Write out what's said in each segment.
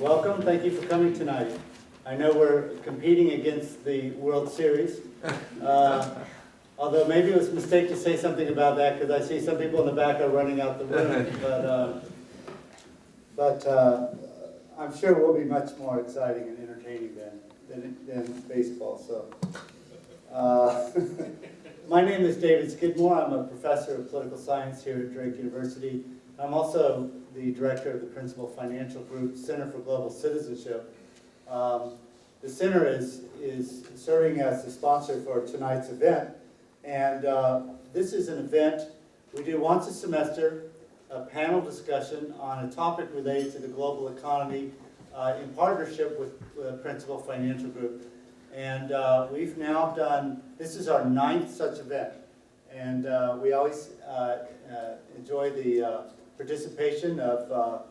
Welcome, thank you for coming tonight. I know we're competing against the World Series. Although maybe it was a mistake to say something about that because I see some people in the back are running out the room. But I'm sure we'll be much more exciting and entertaining than baseball. So, my name is David Skidmore. I'm a professor of political science here at Drake University. I'm also the director of the Principal Financial Group Center for Global Citizenship. The center is serving as the sponsor for tonight's event. And this is an event we do once a semester, a panel discussion on a topic related to the global economy in partnership with the Principal Financial Group. And we've now done, this is our 9th such event. And we always enjoy the participation of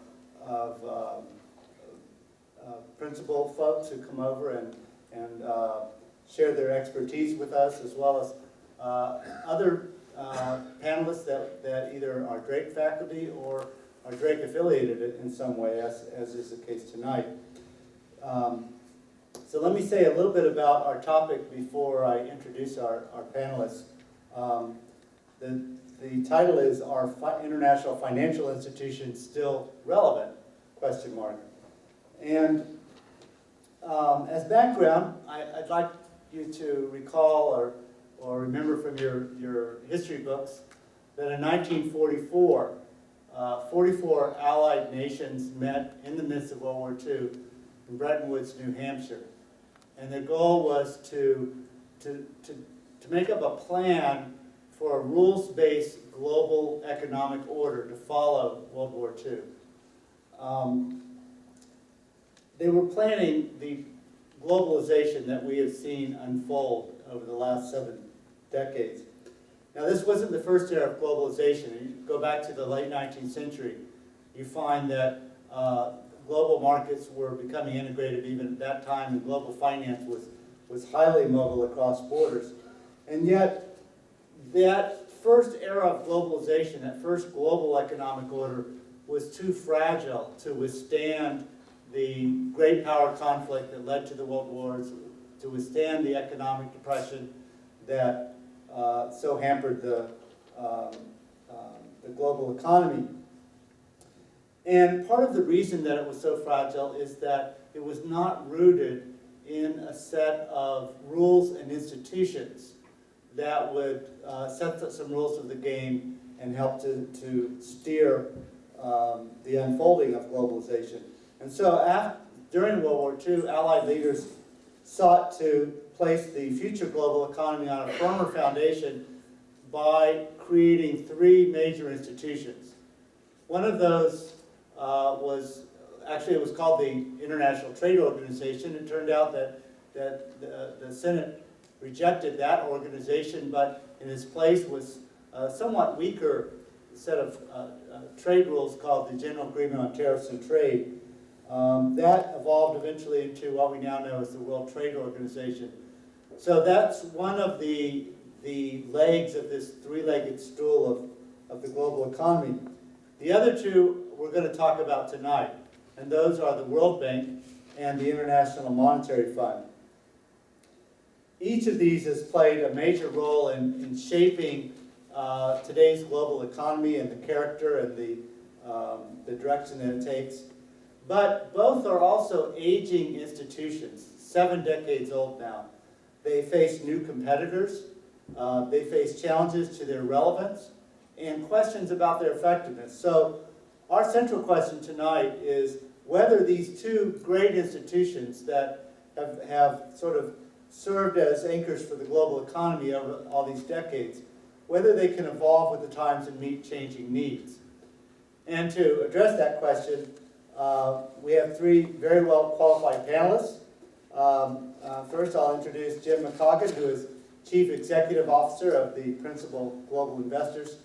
principal folks who come over and share their expertise with us, as well as other panelists that either are Drake faculty or are Drake affiliated in some way, as is the case tonight. So let me say a little bit about our topic before I introduce our panelists. The title is, "Are International Financial Institutions Still Relevant?" ? And as background, I'd like you to recall or remember from your history books that in 1944, 44 Allied nations met in the midst of World War II in Bretton Woods, New Hampshire. And their goal was to make up a plan for a rules-based global economic order to follow World War II. They were planning the globalization that we have seen unfold over the last 7 decades. Now, this wasn't the first era of globalization. You go back to the late 19th century, you find that global markets were becoming integrated even at that time, and global finance was highly mobile across borders. And yet, that first era of globalization, that first global economic order, was too fragile to withstand the great power conflict that led to the world wars, to withstand the economic depression that so hampered the global economy. And part of the reason that it was so fragile is that it was not rooted in a set of rules and institutions that would set some rules of the game and help to steer the unfolding of globalization. And so during World War II, Allied leaders sought to place the future global economy on a firmer foundation by creating 3 major institutions. One of those it was called the International Trade Organization. It turned out that the Senate rejected that organization, but in its place was a somewhat weaker set of trade rules called the General Agreement on Tariffs and Trade. That evolved eventually into what we now know as the World Trade Organization. So that's one of the legs of this 3-legged stool of the global economy. The other 2 we're going to talk about tonight, and those are the World Bank and the International Monetary Fund. Each of these has played a major role in shaping today's global economy and the character and the direction that it takes. But both are also aging institutions, 7 decades old now. They face new competitors, they face challenges to their relevance, and questions about their effectiveness. So our central question tonight is whether these 2 great institutions that have sort of served as anchors for the global economy over all these decades, whether they can evolve with the times and meet changing needs. And to address that question, we have 3 very well qualified panelists. First, I'll introduce Jim McCaughan, who is Chief Executive Officer of the Principal Global Investors.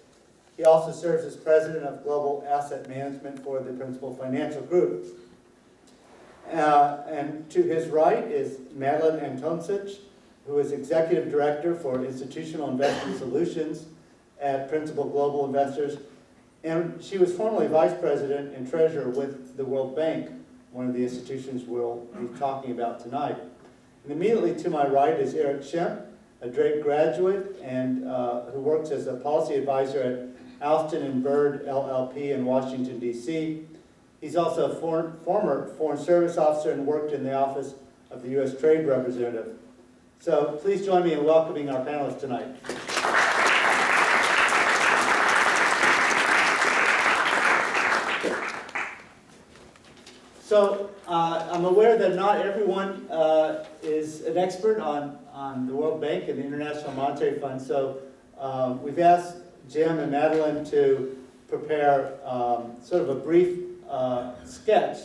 He also serves as President of Global Asset Management for the Principal Financial Group. And to his right is Madelyn Antoncic, who is Executive Director for Institutional Investment Solutions at Principal Global Investors. And she was formerly Vice President and Treasurer with the World Bank. one of the institutions we'll be talking about tonight. And immediately to my right is Eric Shimp, a Drake graduate and who works as a policy advisor at Alston and Bird LLP in Washington, D.C. He's also a former Foreign Service officer and worked in the office of the U.S. Trade Representative. So please join me in welcoming our panelists tonight. So I'm aware that not everyone is an expert on the World Bank and the International Monetary Fund. So we've asked Jim and Madelyn to prepare sort of a brief sketch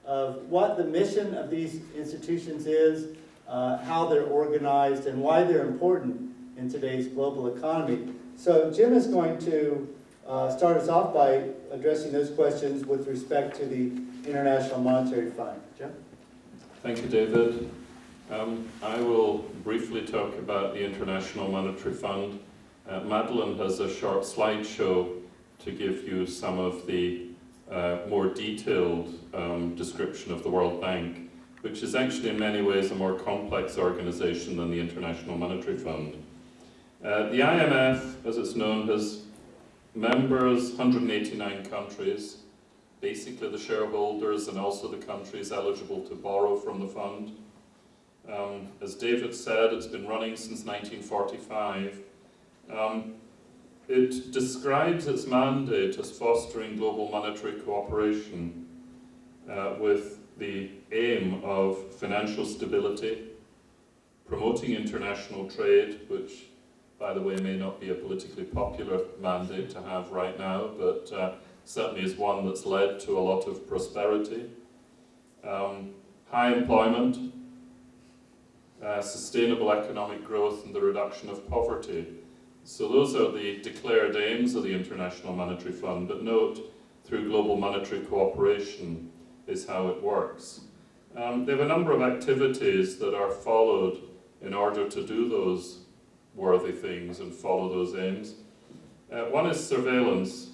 of what the mission of these institutions is, how they're organized, and why they're important in today's global economy. So Jim is going to start us off by addressing those questions with respect to the International Monetary Fund. Jim? Thank you, David. I will briefly talk about the International Monetary Fund. Madelyn has a short slideshow to give you some of the more detailed description of the World Bank, which is actually in many ways a more complex organization than the International Monetary Fund. The IMF, as it's known, has members, 189 countries, basically the shareholders and also the countries eligible to borrow from the fund. As David said, it's been running since 1945. It describes its mandate as fostering global monetary cooperation with the aim of financial stability, promoting international trade, which, by the way, may not be a politically popular mandate to have right now, but certainly is one that's led to a lot of prosperity, high employment, sustainable economic growth, and the reduction of poverty. So those are the declared aims of the International Monetary Fund, but note, through global monetary cooperation is how it works. They have a number of activities that are followed in order to do those worthy things and follow those aims. One is surveillance,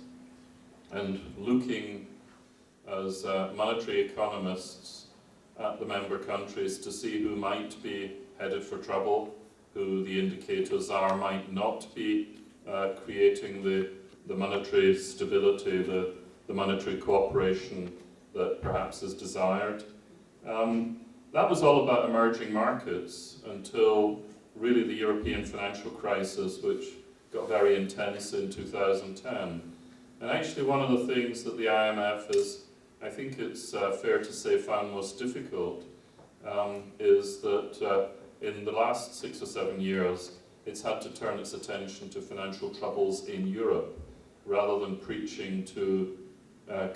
and looking as monetary economists at the member countries to see who might be headed for trouble, who the indicators are might not be creating the monetary stability, the monetary cooperation that perhaps is desired. That was all about emerging markets until really the European financial crisis, which got very intense in 2010. And actually one of the things that the IMF is, I think it's fair to say, found most difficult is that in the last 6 or 7 years, it's had to turn its attention to financial troubles in Europe, rather than preaching to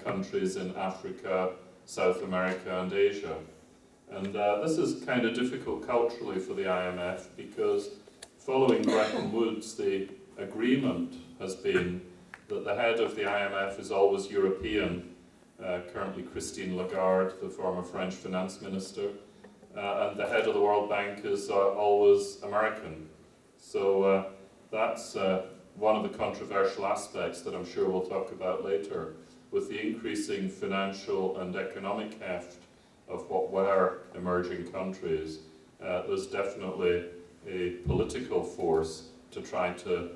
countries in Africa, South America, and Asia. And this is kind of difficult culturally for the IMF, because following Bretton Woods, the agreement has been that the head of the IMF is always European, currently Christine Lagarde, the former French finance minister, and the head of the World Bank is always American. So that's one of the controversial aspects that I'm sure we'll talk about later, with the increasing financial and economic heft of what were emerging countries. There's definitely a political force to try to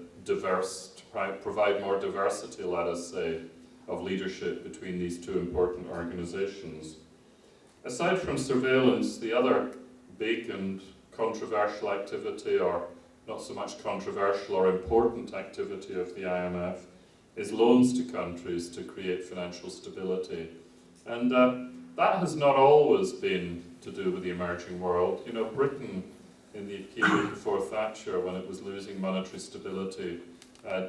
provide more diversity, let us say, of leadership between these two important organizations. Aside from surveillance, the other big and controversial activity, or not so much controversial or important activity of the IMF, is loans to countries to create financial stability. And that has not always been to do with the emerging world. You know, Britain, in the period before Thatcher, when it was losing monetary stability,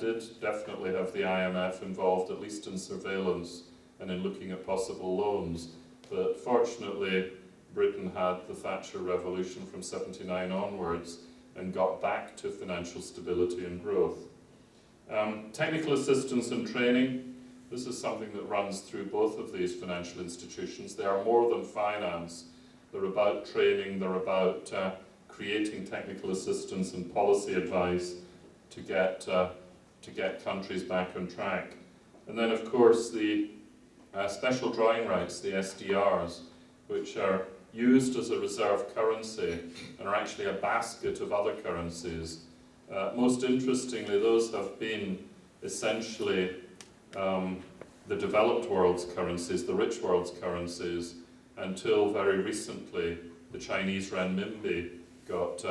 did definitely have the IMF involved, at least in surveillance and in looking at possible loans. But fortunately, Britain had the Thatcher revolution from '79 onwards and got back to financial stability and growth. Technical assistance and training, this is something that runs through both of these financial institutions. They are more than finance. They're about training, they're about creating technical assistance and policy advice to get countries back on track. And then of course the special drawing rights, the SDRs, which are used as a reserve currency and are actually a basket of other currencies. Most interestingly, those have been essentially the developed world's currencies, the rich world's currencies, until very recently the Chinese renminbi got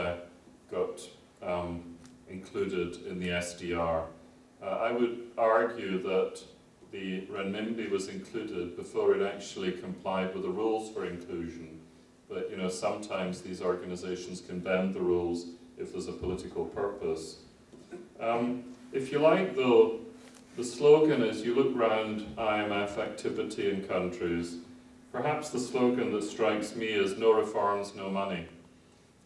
included in the SDR. I would argue that the renminbi was included before it actually complied with the rules for inclusion. But sometimes these organizations can bend the rules if there's a political purpose. If you like, though, the slogan is, you look round IMF activity in countries, perhaps the slogan that strikes me is no reforms, no money.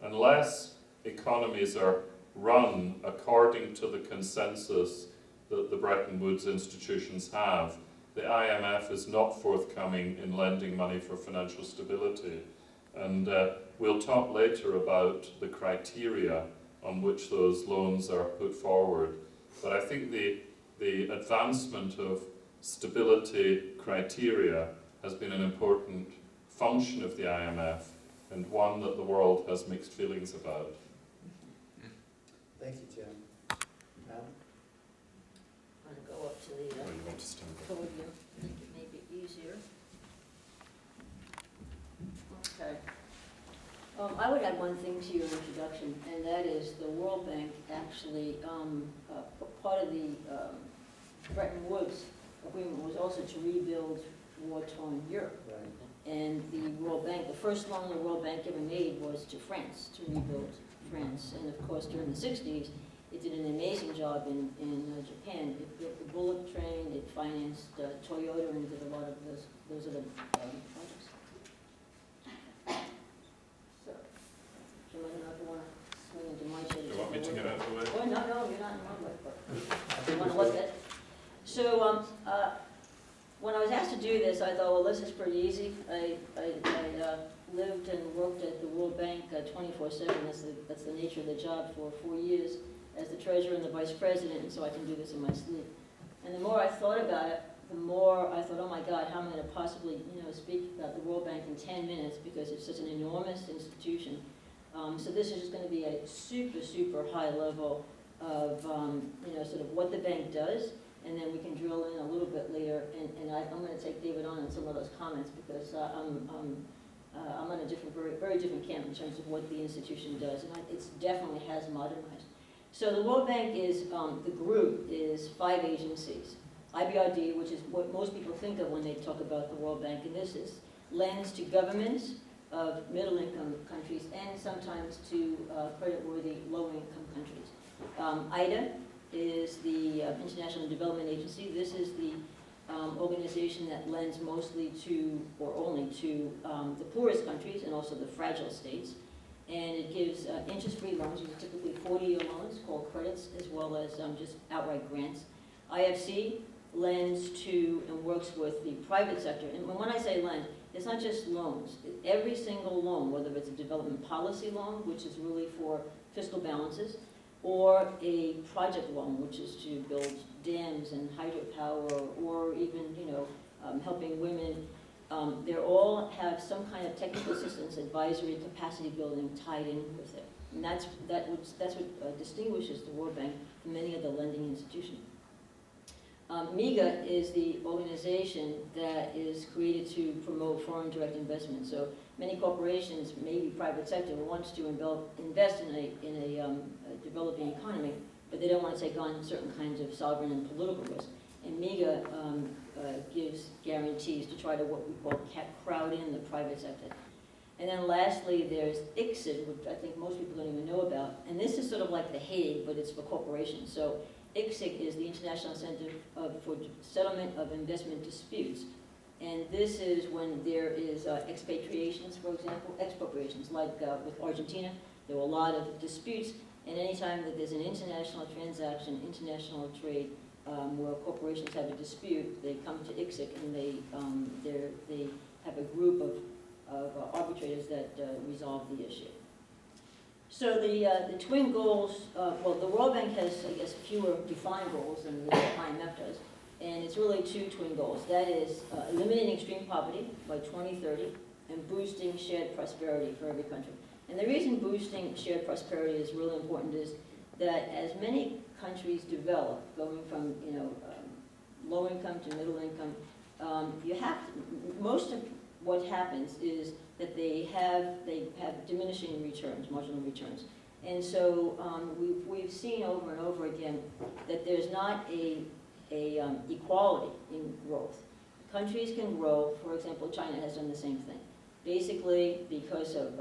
Unless economies are run according to the consensus that the Bretton Woods institutions have, the IMF is not forthcoming in lending money for financial stability. And we'll talk later about the criteria on which those loans are put forward. But I think the advancement of stability criteria has been an important function of the IMF, and one that the world has mixed feelings about. Thank you, Jim. Madelyn? I'm going to go up to the Oh, you want to stand up? podium. I think it may be easier. Okay. I would add one thing to your introduction, and that is the World Bank actually, part of the Bretton Woods agreement was also to rebuild war-torn Europe. Right. And the World Bank, the first loan the World Bank ever made was to France, to rebuild France. And of course, during the 60s, it did an amazing job in Japan. It built the bullet train, it financed Toyota, and did a lot of those other projects. So, Jim, I don't know if you want to swing into my chair. Do you want me to get out of the way? Oh, no, you're not in my way, but you want to look at it. So, when I was asked to do this, I thought, well, this is pretty easy. I lived and worked at the World Bank 24/7. That's the nature of the job for 4 years as the treasurer and the vice president, and so I can do this in my sleep. And the more I thought about it, the more I thought, oh my God, how am I going to possibly, speak about the World Bank in 10 minutes, because it's such an enormous institution. So this is just going to be a super, super high level of, sort of what the bank does. And then we can drill in a little bit later, and I'm going to take David on some of those comments, because I'm on a different, very, very different camp in terms of what the institution does, and it definitely has modernized. So the World Bank is, the group is 5 agencies. IBRD, which is what most people think of when they talk about the World Bank, and this is lends to governments of middle-income countries and sometimes to credit-worthy low-income countries. IDA is the International Development Agency. This is the organization that lends mostly to, or only to, the poorest countries and also the fragile states. And it gives interest-free loans, which are typically 40-year loans called credits, as well as just outright grants. IFC lends to and works with the private sector. And when I say lend, it's not just loans. Every single loan, whether it's a development policy loan, which is really for fiscal balances, or a project loan, which is to build dams and hydropower, or even, helping women. They all have some kind of technical assistance, advisory, capacity building tied in with it. And that's what distinguishes the World Bank from many other lending institutions. MIGA is the organization that is created to promote foreign direct investment. So many corporations, maybe private sector, wants to invest in a developing economy, but they don't want to take on certain kinds of sovereign and political risk. And MIGA gives guarantees to try to what we call crowd in the private sector. And then lastly, there's ICSID, which I think most people don't even know about. And this is sort of like the Hague, but it's for corporations. So ICSID is the International Center for Settlement of Investment Disputes. And this is when there is expatriations, for example, expropriations, like with Argentina. There were a lot of disputes, and anytime that there's an international transaction, international trade, where corporations have a dispute, they come to ICSID, and they have a group of arbitrators that resolve the issue. So the twin goals, well, the World Bank has, I guess, fewer defined goals than the IMF does, and it's really 2 twin goals. That is eliminating extreme poverty by 2030 and boosting shared prosperity for every country. And the reason boosting shared prosperity is really important is that as many countries develop, going from low income to middle income, most of what happens is that they have diminishing returns, marginal returns. And so we've seen over and over again that there's not a equality in growth. Countries can grow. For example, China has done the same thing. Basically, because of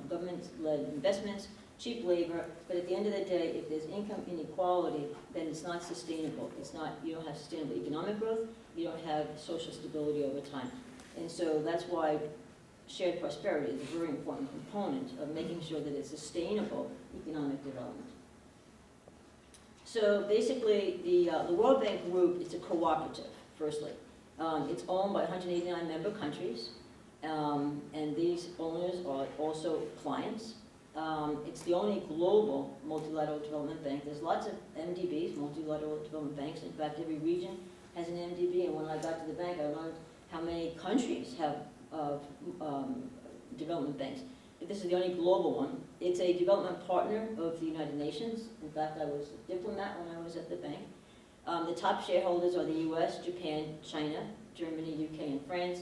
government-led investments, cheap labor, but at the end of the day, if there's income inequality, then it's not sustainable. You don't have sustainable economic growth, you don't have social stability over time. And so that's why shared prosperity is a very important component of making sure that it's sustainable economic development. So basically, the World Bank Group is a cooperative, firstly. It's owned by 189 member countries, and these owners are also clients. It's the only global multilateral development bank. There's lots of MDBs, multilateral development banks. In fact, every region has an MDB, and when I got to the bank, I learned how many countries have development banks. But this is the only global one. It's a development partner of the United Nations. In fact, I was a diplomat when I was at the bank. The top shareholders are the US, Japan, China, Germany, UK, and France.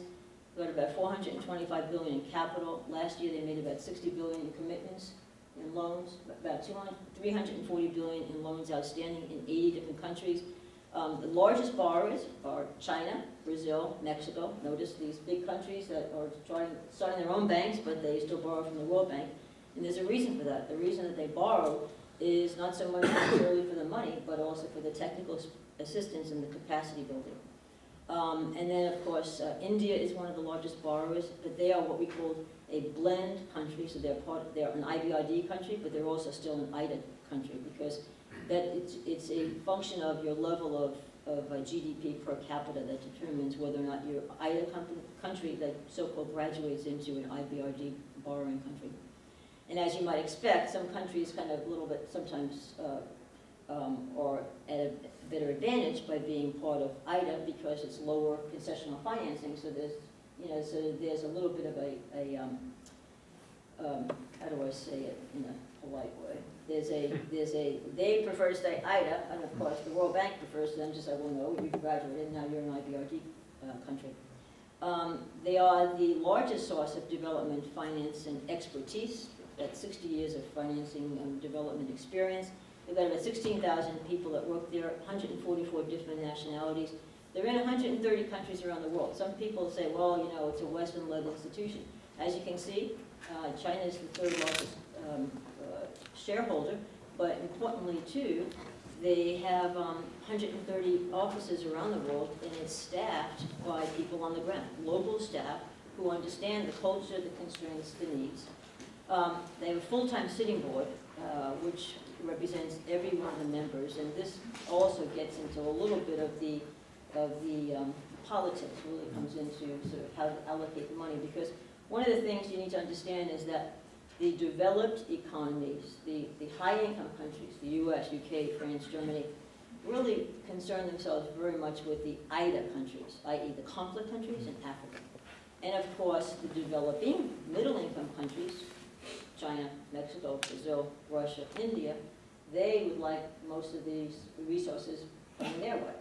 We've got about $425 billion in capital. Last year, they made about $60 billion in commitments in loans, about $340 billion in loans outstanding in 80 different countries. The largest borrowers are China, Brazil, Mexico. Notice these big countries that are starting their own banks, but they still borrow from the World Bank. And there's a reason for that. The reason that they borrow is not so much necessarily for the money, but also for the technical assistance and the capacity building. And then, of course, India is one of the largest borrowers, but they are what we call a blend country. So they're an IBRD country, but they're also still an IDA country, because it's a function of your level of GDP per capita that determines whether or not your IDA country that so-called graduates into an IBRD borrowing country. And as you might expect, some countries kind of a little bit sometimes are at a better advantage by being part of IDA because it's lower concessional financing. So there's a little bit of how do I say it in a polite way? They prefer to stay IDA, and of course the World Bank prefers them to say, well, no, you graduated, now you're an IBRD country. They are the largest source of development finance and expertise. That's 60 years of financing and development experience. They've got about 16,000 people that work there, 144 different nationalities. They're in 130 countries around the world. Some people say, well, it's a Western-led institution. As you can see, China is the third largest shareholder, but importantly, too, they have 130 offices around the world, and it's staffed by people on the ground, local staff who understand the culture, the constraints, the needs. They have a full-time sitting board, which represents every one of the members, and this also gets into a little bit of the politics, really comes into sort of how to allocate the money, because one of the things you need to understand is that the developed economies, the high-income countries, the US, UK, France, Germany, really concern themselves very much with the IDA countries, i.e. the conflict countries in Africa. And of course, the developing middle-income countries, China, Mexico, Brazil, Russia, India, they would like most of these resources coming their way.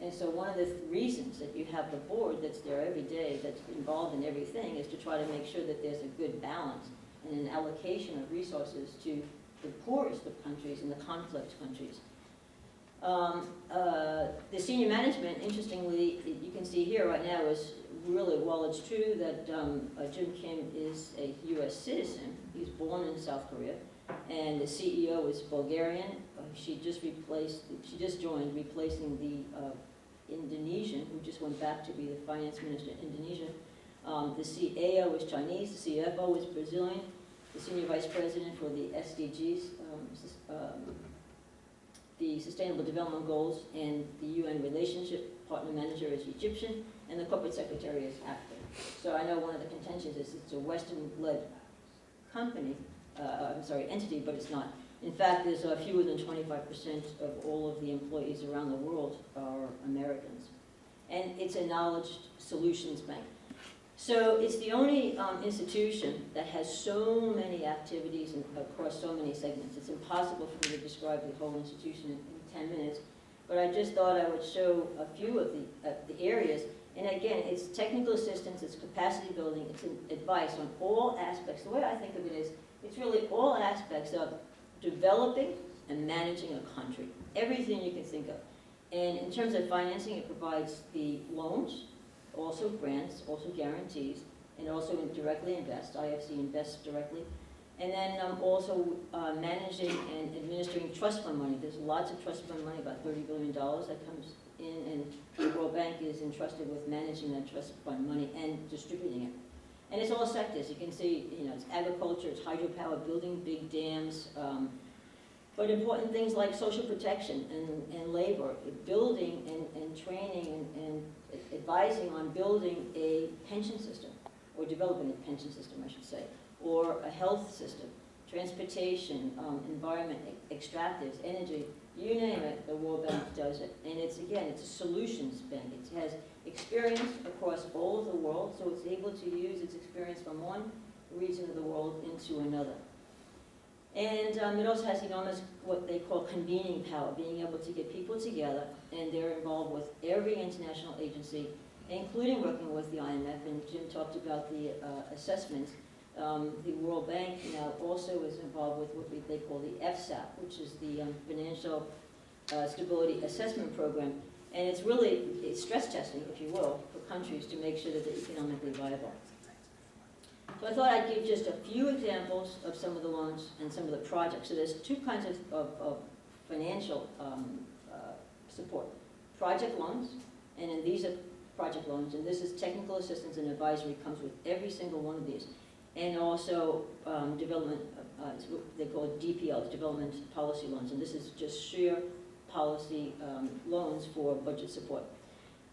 And so one of the reasons that you have the board that's there every day, that's involved in everything, is to try to make sure that there's a good balance and an allocation of resources to the poorest of countries and the conflict countries. The senior management, interestingly, you can see here right now is really, while it's true that Jim Kim is a US citizen, he's born in South Korea, and the CEO is Bulgarian. She just joined, replacing the Indonesian, who just went back to be the finance minister in Indonesia. The CEO is Chinese, the CFO is Brazilian, the senior vice president for the SDGs, the Sustainable Development Goals, and the UN Relationship Partner Manager is Egyptian, and the corporate secretary is African. So I know one of the contentions is it's a Western-led entity, but it's not. In fact, there's fewer than 25% of all of the employees around the world are Americans. And it's a knowledge solutions bank. So it's the only institution that has so many activities across so many segments. It's impossible for me to describe the whole institution in 10 minutes, but I just thought I would show a few of the areas. And again, it's technical assistance, it's capacity building, it's advice on all aspects. The way I think of it is, it's really all aspects of developing and managing a country. Everything you can think of. And in terms of financing, it provides the loans, also grants, also guarantees, and also directly invests. IFC invests directly. And then also managing and administering trust fund money. There's lots of trust fund money, about $30 billion that comes in, and the World Bank is entrusted with managing that trust fund money and distributing it. And it's all sectors. You can see, it's agriculture, it's hydropower, building big dams, but important things like social protection and labor, building and training and advising on building a pension system, or developing a pension system, I should say, or a health system, transportation, environment, extractives, energy, you name it, the World Bank does it. And it's a solutions bank. It has experience across all of the world, so it's able to use its experience from one region of the world into another. And it also has enormous, what they call convening power, being able to get people together, and they're involved with every international agency, including working with the IMF, and Jim talked about the assessments. The World Bank now also is involved with what they call the FSAP, which is the Financial Stability Assessment Program, and it's stress testing, if you will, for countries to make sure that they're economically viable. So I thought I'd give just a few examples of some of the loans and some of the projects. So there's two kinds of financial support. Project loans, and then these are project loans, and this is technical assistance and advisory, comes with every single one of these. And also development, they call it DPLs, development policy loans, and this is just sheer policy loans for budget support.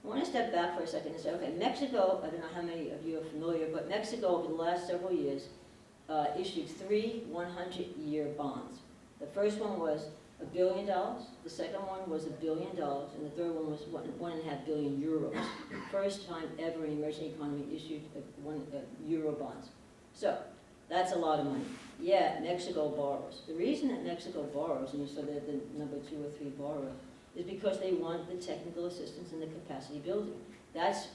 I want to step back for a second and say, okay, Mexico, I don't know how many of you are familiar, but Mexico over the last several years issued 3 100-year bonds. The first one was $1 billion, the second one was $1 billion, and the third one was 1.5 billion euros. First time ever an emerging economy issued euro bonds. So, that's a lot of money. Yeah, Mexico borrows. The reason that Mexico borrows, and you saw that the number 2 or 3 borrower, is because they want the technical assistance and the capacity building. That's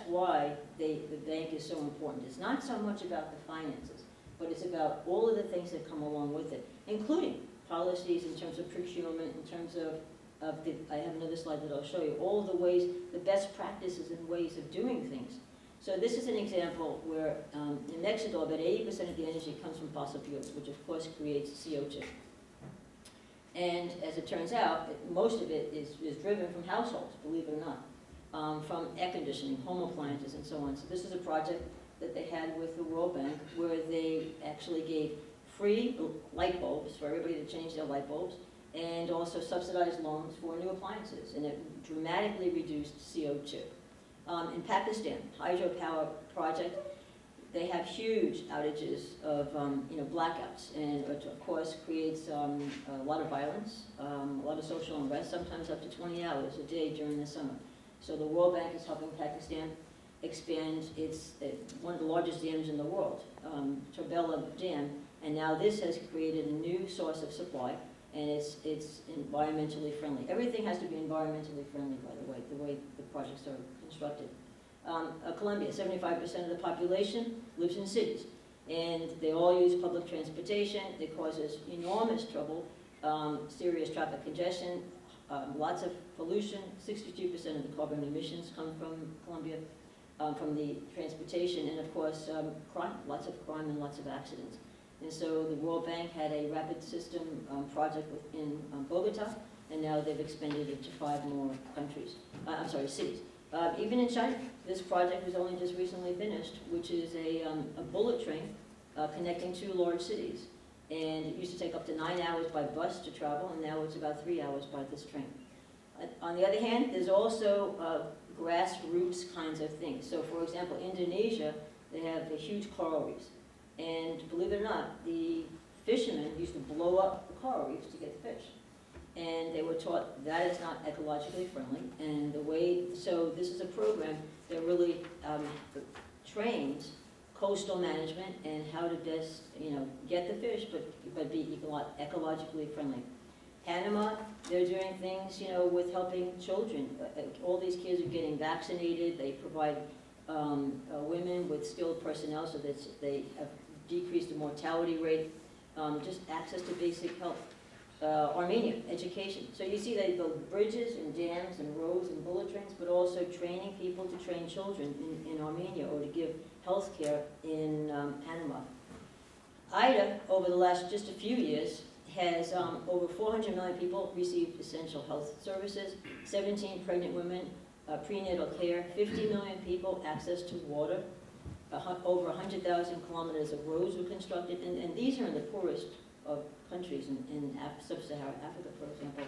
why the bank is so important. It's not so much about the finances, but it's about all of the things that come along with it, including policies in terms of procurement, in terms of I have another slide that I'll show you, all of the ways, the best practices and ways of doing things. So this is an example where in Mexico, about 80% of the energy comes from fossil fuels, which of course creates CO2. And as it turns out, most of it is driven from households, believe it or not, from air conditioning, home appliances, and so on. So this is a project that they had with the World Bank where they actually gave free light bulbs for everybody to change their light bulbs, and also subsidized loans for new appliances, and it dramatically reduced CO2. In Pakistan, hydropower project, they have huge outages of blackouts, and it of course creates a lot of violence, a lot of social unrest, sometimes up to 20 hours a day during the summer. So the World Bank is helping Pakistan expand one of the largest dams in the world, Torbella Dam, and now this has created a new source of supply, and it's environmentally friendly. Everything has to be environmentally friendly, by the way the projects are constructed. Colombia, 75% of the population lives in cities, and they all use public transportation. It causes enormous trouble, serious traffic congestion, lots of pollution. 62% of the carbon emissions come from Colombia, from the transportation, and of course crime, lots of crime and lots of accidents. And so the World Bank had a rapid system project in Bogota, and now they've expanded it to 5 more cities. Even in China, this project was only just recently finished, which is a bullet train connecting 2 large cities. And it used to take up to 9 hours by bus to travel, and now it's about 3 hours by this train. On the other hand, there's also grassroots kinds of things. So for example, Indonesia, they have the huge coral reefs. And believe it or not, the fishermen used to blow up the coral reefs to get the fish. And they were taught that is not ecologically friendly. And so this is a program that really trains coastal management and how to best, get the fish, but be ecologically friendly. Panama, they're doing things, with helping children. All these kids are getting vaccinated. They provide women with skilled personnel so that they have decreased the mortality rate, just access to basic health. Armenia, education. So you see they build bridges and dams and roads and bullet trains, but also training people to train children in Armenia or to give health care in Panama. IDA, over the last just a few years, has over 400 million people received essential health services, 17 pregnant women, prenatal care, 50 million people access to water, over 100,000 kilometers of roads were constructed, and these are in the poorest of countries in sub-Saharan Africa, for example.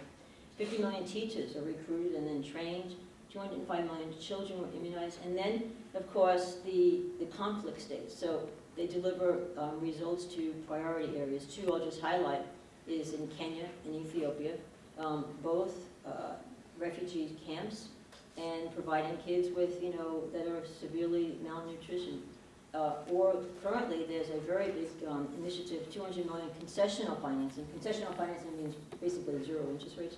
50 million teachers are recruited and then trained, 205 million children were immunized, and then, of course, the conflict states. So they deliver results to priority areas. Two I'll just highlight is in Kenya and Ethiopia, both refugee camps and providing kids with, that are severely malnutrition. Or currently, there's a very big initiative, 200 million concessional financing. Concessional financing means basically zero interest rates,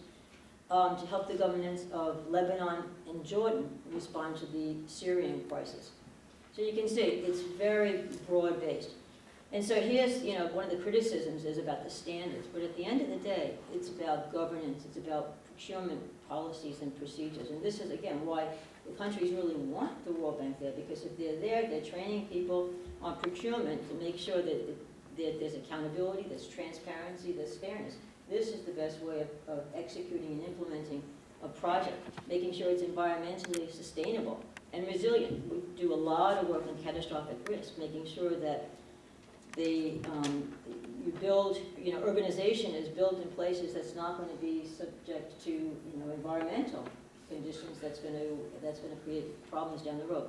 to help the governments of Lebanon and Jordan respond to the Syrian crisis. So you can see it's very broad-based. And so here's, one of the criticisms is about the standards, but at the end of the day, it's about governance, it's about procurement policies and procedures. And this is, again, why the countries really want the World Bank there, because if they're there, they're training people on procurement to make sure that there's accountability, there's transparency, there's fairness. This is the best way of executing and implementing a project, making sure it's environmentally sustainable and resilient. We do a lot of work on catastrophic risk, making sure that urbanization is built in places that's not going to be subject to, environmental conditions that's going to create problems down the road.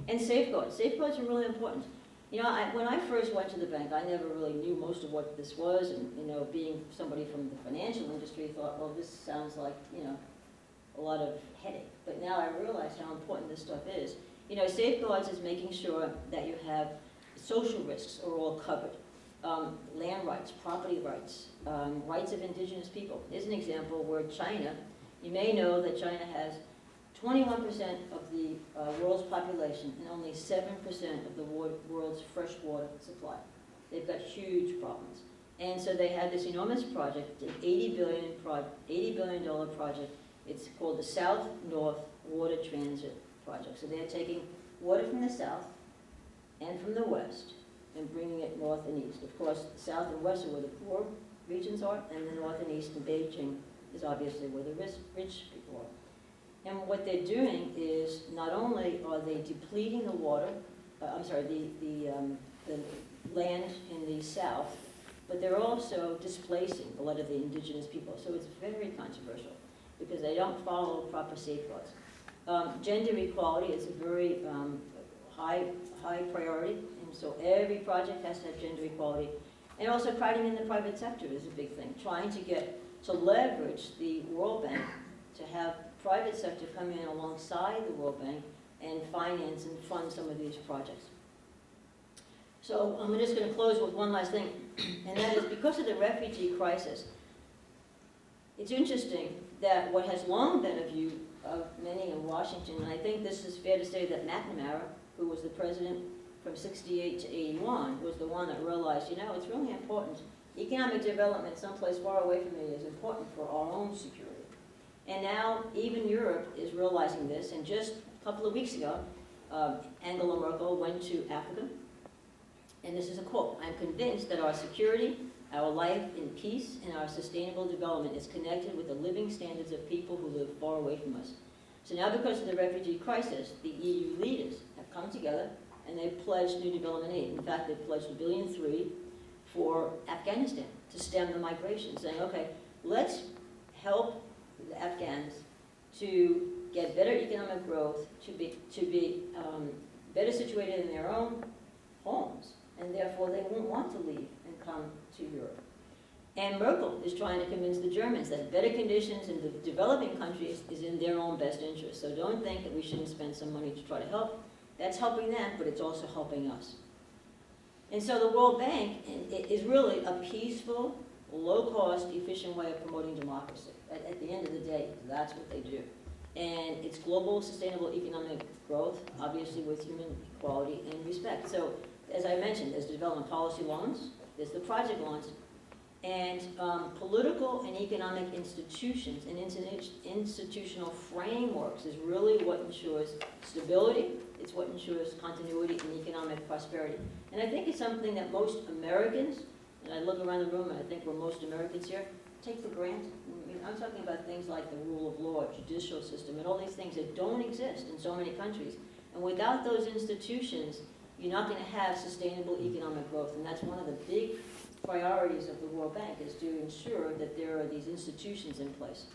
And safeguards. Safeguards are really important. When I first went to the bank, I never really knew most of what this was, and being somebody from the financial industry, thought, well, this sounds like a lot of headache. But now I realize how important this stuff is. Safeguards is making sure that you have social risks are all covered. Land rights, property rights, rights of indigenous people. Here's an example where China, you may know that China has 21% of the world's population and only 7% of the world's fresh water supply. They've got huge problems. And so they had this enormous project, an $80 billion project. It's called the South-North Water Transit Project. So they're taking water from the south and from the west and bringing it north and east. Of course, the south and west are where the poor regions are, and the north and east in Beijing is obviously where the rich people are. And what they're doing is not only are they depleting the water, the land in the south, but they're also displacing a lot of the indigenous people. So it's very controversial because they don't follow proper safeguards. Gender equality is a very high priority, and so every project has to have gender equality. And also crowding in the private sector is a big thing, trying to leverage the World Bank to have private sector come in alongside the World Bank and finance and fund some of these projects. So I'm just going to close with one last thing, and that is because of the refugee crisis, it's interesting that what has long been a view of many in Washington, and I think this is fair to say that McNamara, who was the president from 68 to 81, was the one that realized, it's really important. Economic development someplace far away from me is important for our own security. And now even Europe is realizing this, and just a couple of weeks ago, Angela Merkel went to Africa, and this is a quote, "I'm convinced that our security, our life in peace, and our sustainable development is connected with the living standards of people who live far away from us." So now because of the refugee crisis, the EU leaders have come together and they've pledged new development aid. In fact, they've pledged $1.3 billion for Afghanistan to stem the migration, saying, okay, let's help the Afghans to get better economic growth, to be better situated in their own homes, and therefore they won't want to leave and come to Europe. And Merkel is trying to convince the Germans that better conditions in the developing countries is in their own best interest. So don't think that we shouldn't spend some money to try to help. That's helping them, but it's also helping us. And so the World Bank is really a peaceful, low-cost, efficient way of promoting democracy. At the end of the day, that's what they do. And it's global sustainable economic growth, obviously with human equality and respect. So, as I mentioned, there's the development policy loans, there's the project loans, and political and economic institutions and institutional frameworks is really what ensures stability, it's what ensures continuity and economic prosperity. And I think it's something that most Americans, and I look around the room and I think we're most Americans here, take for granted. I mean, I'm talking about things like the rule of law, judicial system, and all these things that don't exist in so many countries. And without those institutions, you're not going to have sustainable economic growth. And that's one of the big priorities of the World Bank, is to ensure that there are these institutions in place.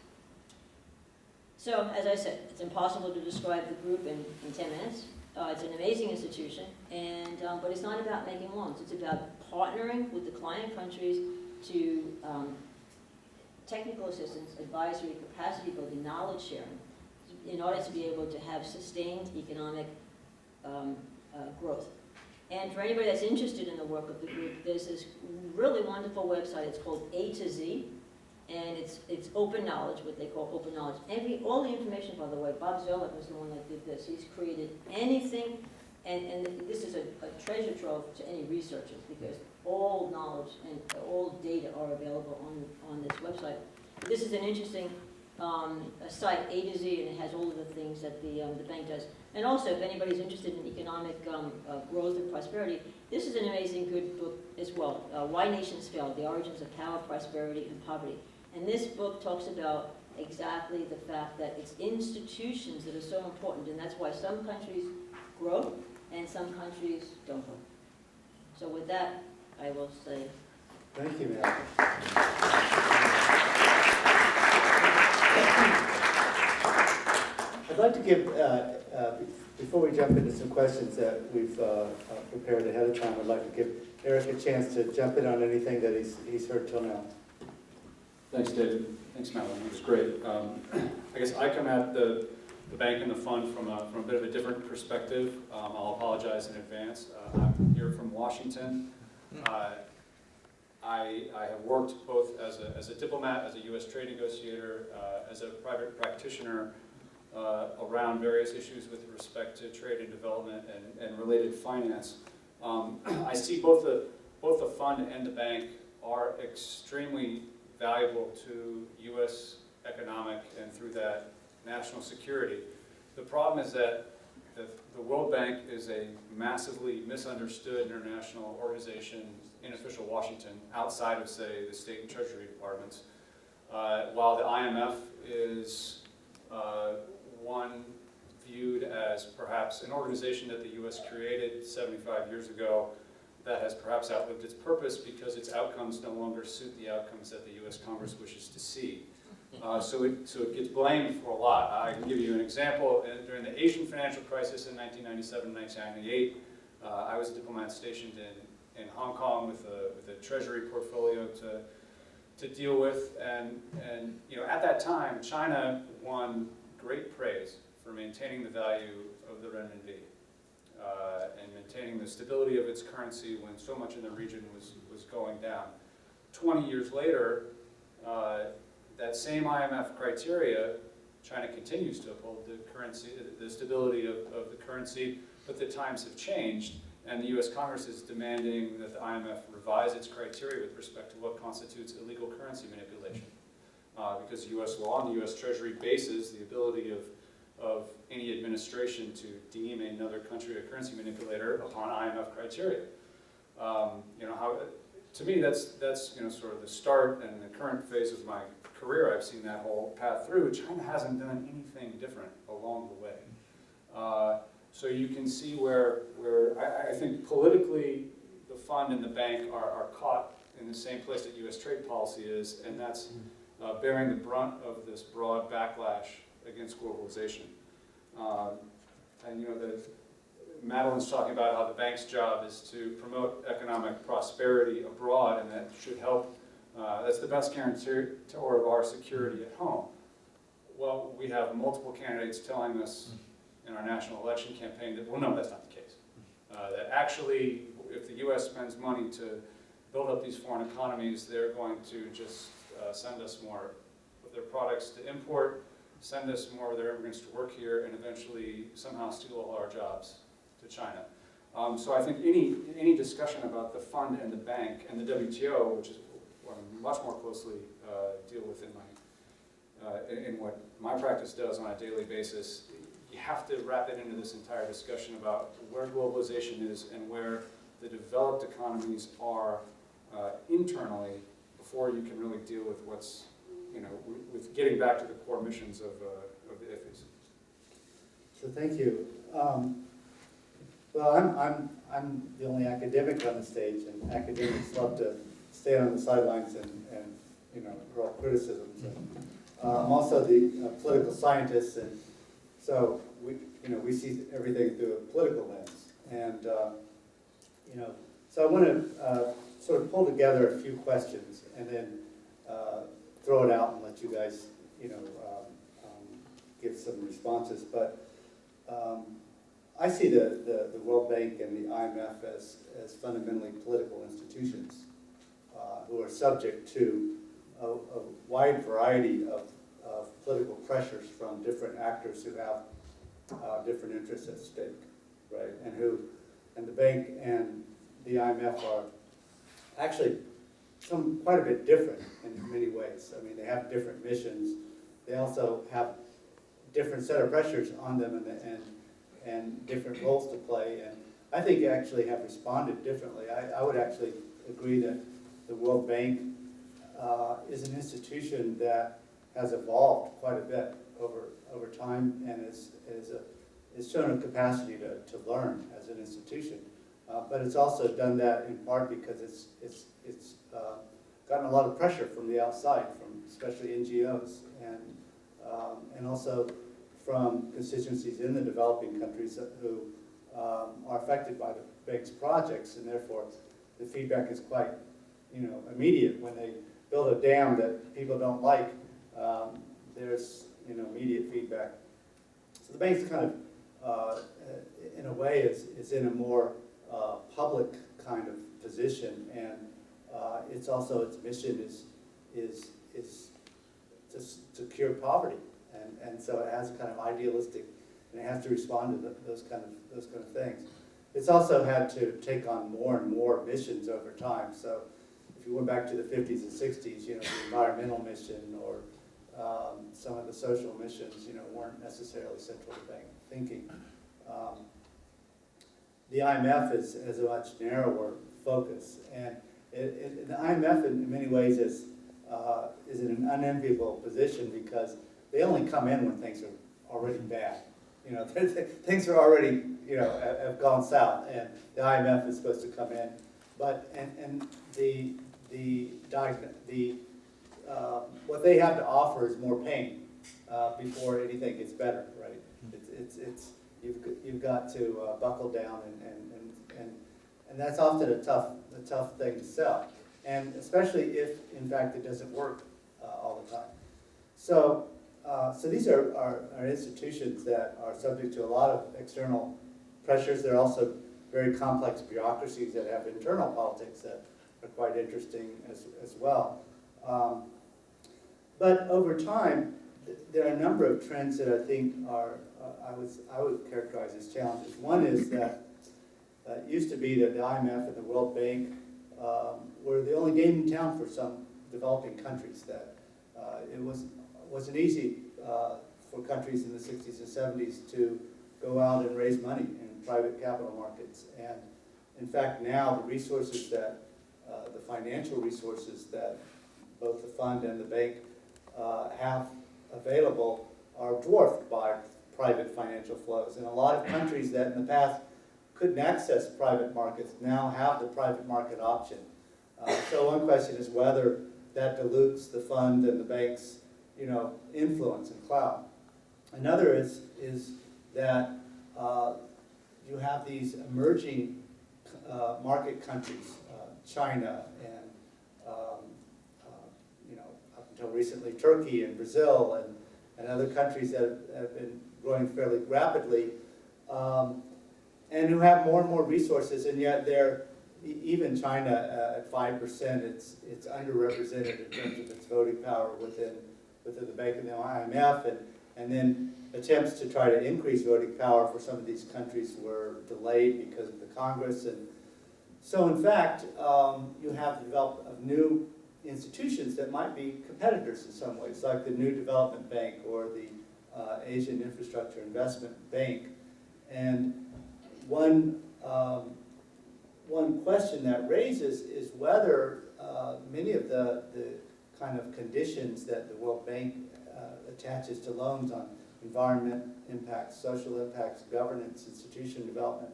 So, as I said, it's impossible to describe the group in 10 minutes. It's an amazing institution, and but it's not about making loans. It's about partnering with the client countries to technical assistance, advisory, capacity building, knowledge sharing, in order to be able to have sustained economic growth. And for anybody that's interested in the work of the group, there's this really wonderful website. It's called A to Z, and it's open knowledge, what they call open knowledge. All the information, by the way, Bob Zoellick was the one that did this. He's created anything, and this is a treasure trove to any researchers, because all knowledge and all data are available on this website. This is an interesting site, A to Z, and it has all of the things that the bank does. And also, if anybody's interested in economic growth and prosperity, this is an amazing good book as well. Why Nations Fail, The Origins of Power, Prosperity, and Poverty. And this book talks about exactly the fact that it's institutions that are so important, and that's why some countries grow and some countries don't grow. So with that, I will say. Thank you, Madelyn. I'd like to give, before we jump into some questions that we've prepared ahead of time, I'd like to give Eric a chance to jump in on anything that he's heard till now. Thanks, David. Thanks, Madelyn. It was great. I guess I come at the bank and the fund from a bit of a different perspective. I'll apologize in advance. I'm here from Washington. I have worked both as a diplomat, as a U.S. trade negotiator, as a private practitioner around various issues with respect to trade and development and related finance. I see both the fund and the bank are extremely valuable to U.S. economic and through that national security. The problem is that the World Bank is a massively misunderstood international organization in official Washington, outside of, say, the state and treasury departments, while the IMF is one viewed as perhaps an organization that the U.S. created 75 years ago that has perhaps outlived its purpose because its outcomes no longer suit the outcomes that the U.S. Congress wishes to see. So it gets blamed for a lot. I can give you an example. During the Asian financial crisis in 1997-1998, I was a diplomat stationed in Hong Kong with a treasury portfolio to deal with, and you know, at that time, China won great praise for maintaining the value of the renminbi and maintaining the stability of its currency when so much in the region was going down. 20 years later, that same IMF criteria, China continues to uphold the currency, the stability of the currency, but the times have changed, and the U.S. Congress is demanding that the IMF revise its criteria with respect to what constitutes illegal currency manipulation. Because U.S. law and the U.S. Treasury bases the ability of any administration to deem another country a currency manipulator upon IMF criteria. You know, to me, that's you know, sort of the start and the current phase of my career. I've seen that whole path through. China hasn't done anything different along the way. So you can see where I think politically the fund and the bank are caught in the same place that U.S. trade policy is, and that's bearing the brunt of this broad backlash against globalization. And you know, Madelyn's talking about how the bank's job is to promote economic prosperity abroad, and that should help. That's the best guarantor of our security at home. Well, we have multiple candidates telling us in our national election campaign that, well, no, that's not the case. That actually, if the US spends money to build up these foreign economies, they're going to just send us more of their products to import, send us more of their immigrants to work here, and eventually somehow steal all our jobs to China. So I think any discussion about the fund and the bank and the WTO, which is what I much more closely deal with in what my practice does on a daily basis, you have to wrap it into this entire discussion about where globalization is and where the developed economies are internally before you can really deal with what's, with getting back to the core missions of the IFES. So thank you. Well, I'm the only academic on the stage, and academics love to stay on the sidelines and draw criticisms. And, I'm also the political scientist, and so we see everything through a political lens. And so I want to sort of pull together a few questions and then throw it out and let you guys give some responses. But I see the World Bank and the IMF as fundamentally political institutions who are subject to a wide variety of political pressures from different actors who have different interests at stake, right? And the bank and the IMF are actually quite a bit different in many ways. I mean, they have different missions. They also have different set of pressures on them and different roles to play. And I think actually have responded differently. I would actually agree that the World Bank is an institution that has evolved quite a bit over time and is shown a capacity to learn as an institution. But it's also done that in part because it's gotten a lot of pressure from the outside, from especially NGOs and also from constituencies in the developing countries who are affected by the bank's projects, and therefore the feedback is quite immediate. When they build a dam that people don't like, there's immediate feedback. So the bank's kind of in a way is in a more public kind of position, and its mission is to cure poverty, and so it has a kind of idealistic, and it has to respond to those kind of things. It's also had to take on more and more missions over time. So if you went back to the 50s and 60s, the environmental mission or some of the social missions, weren't necessarily central to bank thinking. The IMF has a much narrower focus, and the IMF in many ways is in an unenviable position because they only come in when things are already bad. Things are already have gone south, and the IMF is supposed to come in, but what they have to offer is more pain before anything gets better, right? You've got to buckle down, and that's often a tough thing to sell, and especially if in fact it doesn't work all the time. So these are institutions that are subject to a lot of external pressures. They're also very complex bureaucracies that have internal politics that are quite interesting as well. But over time, there are a number of trends that I think are I would characterize as challenges. One is that it used to be that the IMF and the World Bank were the only game in town for some developing countries. That it wasn't easy for countries in the 60s and 70s to go out and raise money in private capital markets. And in fact, now the resources that the financial resources that both the fund and the bank have available are dwarfed by private financial flows. And a lot of countries that in the past couldn't access private markets now have the private market option. So one question is whether that dilutes the fund and the bank's influence and clout. Another is that you have these emerging market countries, China and up until recently Turkey and Brazil and other countries that have been growing fairly rapidly, and who have more and more resources, and yet they're, even China at 5%, it's underrepresented in terms of its voting power within the bank and the IMF, and then attempts to try to increase voting power for some of these countries were delayed because of the Congress. And so in fact, you have the development of new institutions that might be competitors in some ways, like the New Development Bank or the Asian Infrastructure Investment Bank. And one question that raises is whether many of the kind of conditions that the World Bank attaches to loans on environment impacts, social impacts, governance, institution development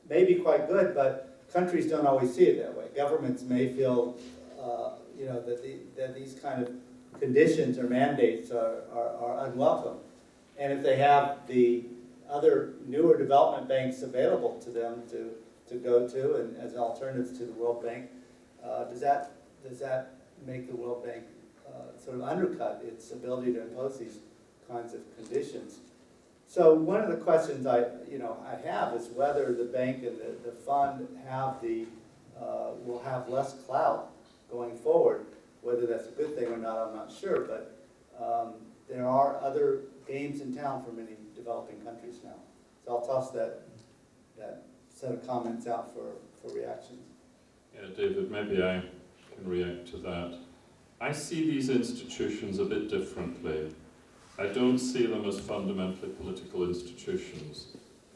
may be quite good, but countries don't always see it that way. Governments may feel that these kind of conditions or mandates are unwelcome. And if they have the other newer development banks available to them to go to and as alternatives to the World Bank, does that make the World Bank sort of undercut its ability to impose these kinds of conditions? So one of the questions I have is whether the bank and the fund will have less clout going forward. Whether that's a good thing or not, I'm not sure, but there are other games in town for many developing countries now. So I'll toss that set of comments out for reactions. Yeah, David, maybe I can react to that. I see these institutions a bit differently. I don't see them as fundamentally political institutions.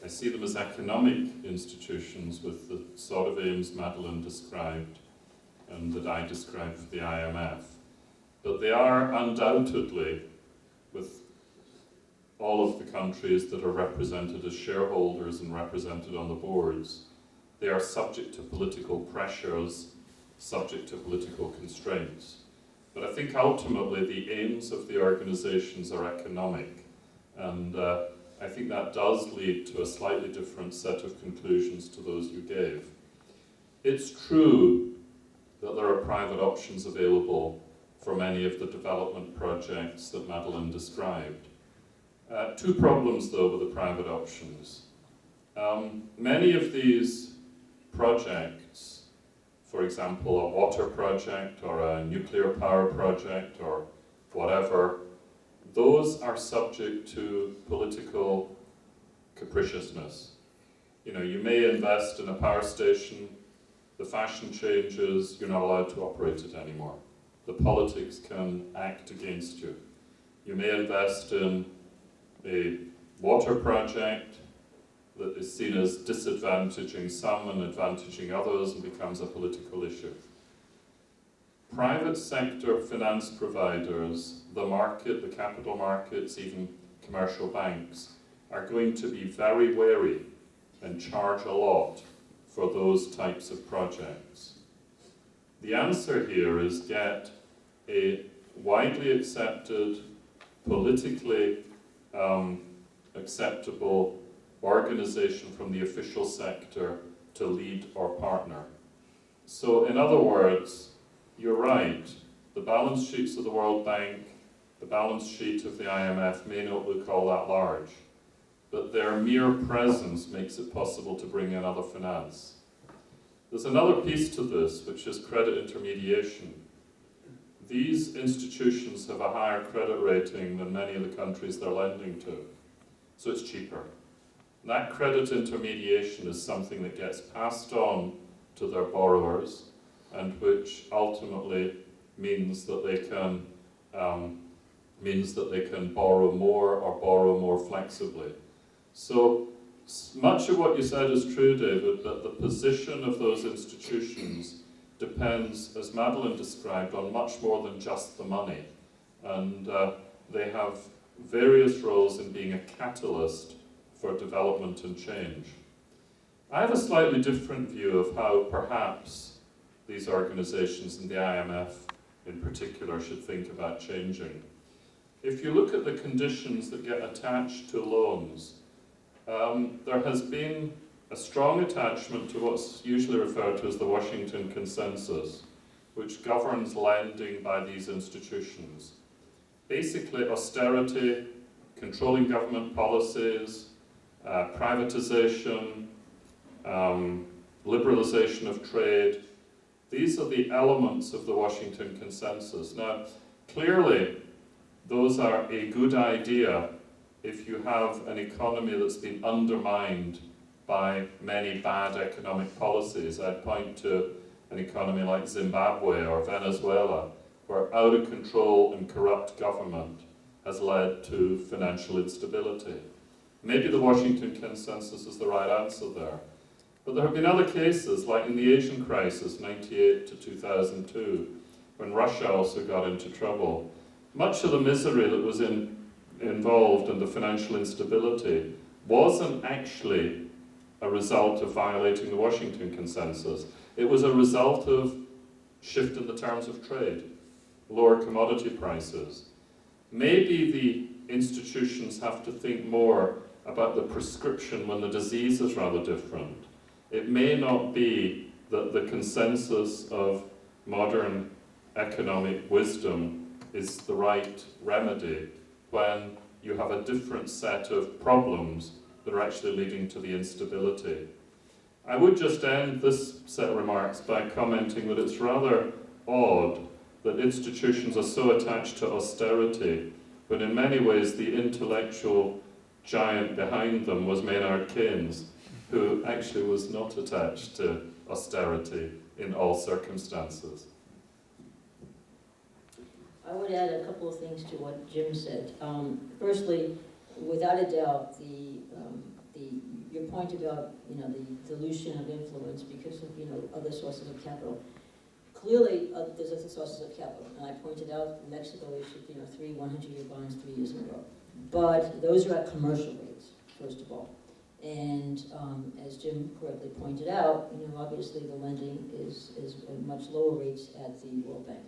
I see them as economic institutions with the sort of aims Madelyn described and that I described for the IMF. But they are undoubtedly, with all of the countries that are represented as shareholders and represented on the boards, they are subject to political pressures, subject to political constraints. But I think ultimately the aims of the organizations are economic, and I think that does lead to a slightly different set of conclusions to those you gave. It's true that there are private options available for many of the development projects that Madelyn described. Two problems though with the private options. Many of these projects, for example, a water project or a nuclear power project or whatever, those are subject to political capriciousness. You may invest in a power station, the fashion changes, you're not allowed to operate it anymore. The politics can act against you. You may invest in a water project that is seen as disadvantaging some and advantaging others and becomes a political issue. Private sector finance providers, the market, the capital markets, even commercial banks, are going to be very wary and charge a lot for those types of projects. The answer here is get a widely accepted, politically acceptable organization from the official sector to lead or partner. So in other words, you're right, the balance sheets of the World Bank, the balance sheet of the IMF may not look all that large, but their mere presence makes it possible to bring in other finance. There's another piece to this, which is credit intermediation. These institutions have a higher credit rating than many of the countries they're lending to, so it's cheaper. That credit intermediation is something that gets passed on to their borrowers and which ultimately means that they can borrow more or borrow more flexibly. So much of what you said is true, David, that the position of those institutions depends, as Madelyn described, on much more than just the money. And they have various roles in being a catalyst for development and change. I have a slightly different view of how perhaps these organizations and the IMF in particular should think about changing. If you look at the conditions that get attached to loans, there has been a strong attachment to what's usually referred to as the Washington Consensus, which governs lending by these institutions. Basically, austerity, controlling government policies, privatization, liberalization of trade. These are the elements of the Washington Consensus. Now, clearly, those are a good idea if you have an economy that's been undermined by many bad economic policies. I'd point to an economy like Zimbabwe or Venezuela, where out of control and corrupt government has led to financial instability. Maybe the Washington Consensus is the right answer there. But there have been other cases, like in the Asian crisis, 98 to 2002, when Russia also got into trouble. Much of the misery that was involved in the financial instability wasn't actually a result of violating the Washington Consensus. It was a result of shift in the terms of trade, lower commodity prices. Maybe the institutions have to think more about the prescription when the disease is rather different. It may not be that the consensus of modern economic wisdom is the right remedy when you have a different set of problems that are actually leading to the instability. I would just end this set of remarks by commenting that it's rather odd that institutions are so attached to austerity, but in many ways the intellectual giant behind them was Maynard Keynes, who actually was not attached to austerity in all circumstances. I would add a couple of things to what Jim said. Firstly, without a doubt, your point about the dilution of influence because of other sources of capital. Clearly, there's other sources of capital, and I pointed out Mexico issued 3 100-year bonds 3 years in a row, but those are at commercial rates, first of all. And as Jim correctly pointed out, obviously the lending is at much lower rates at the World Bank.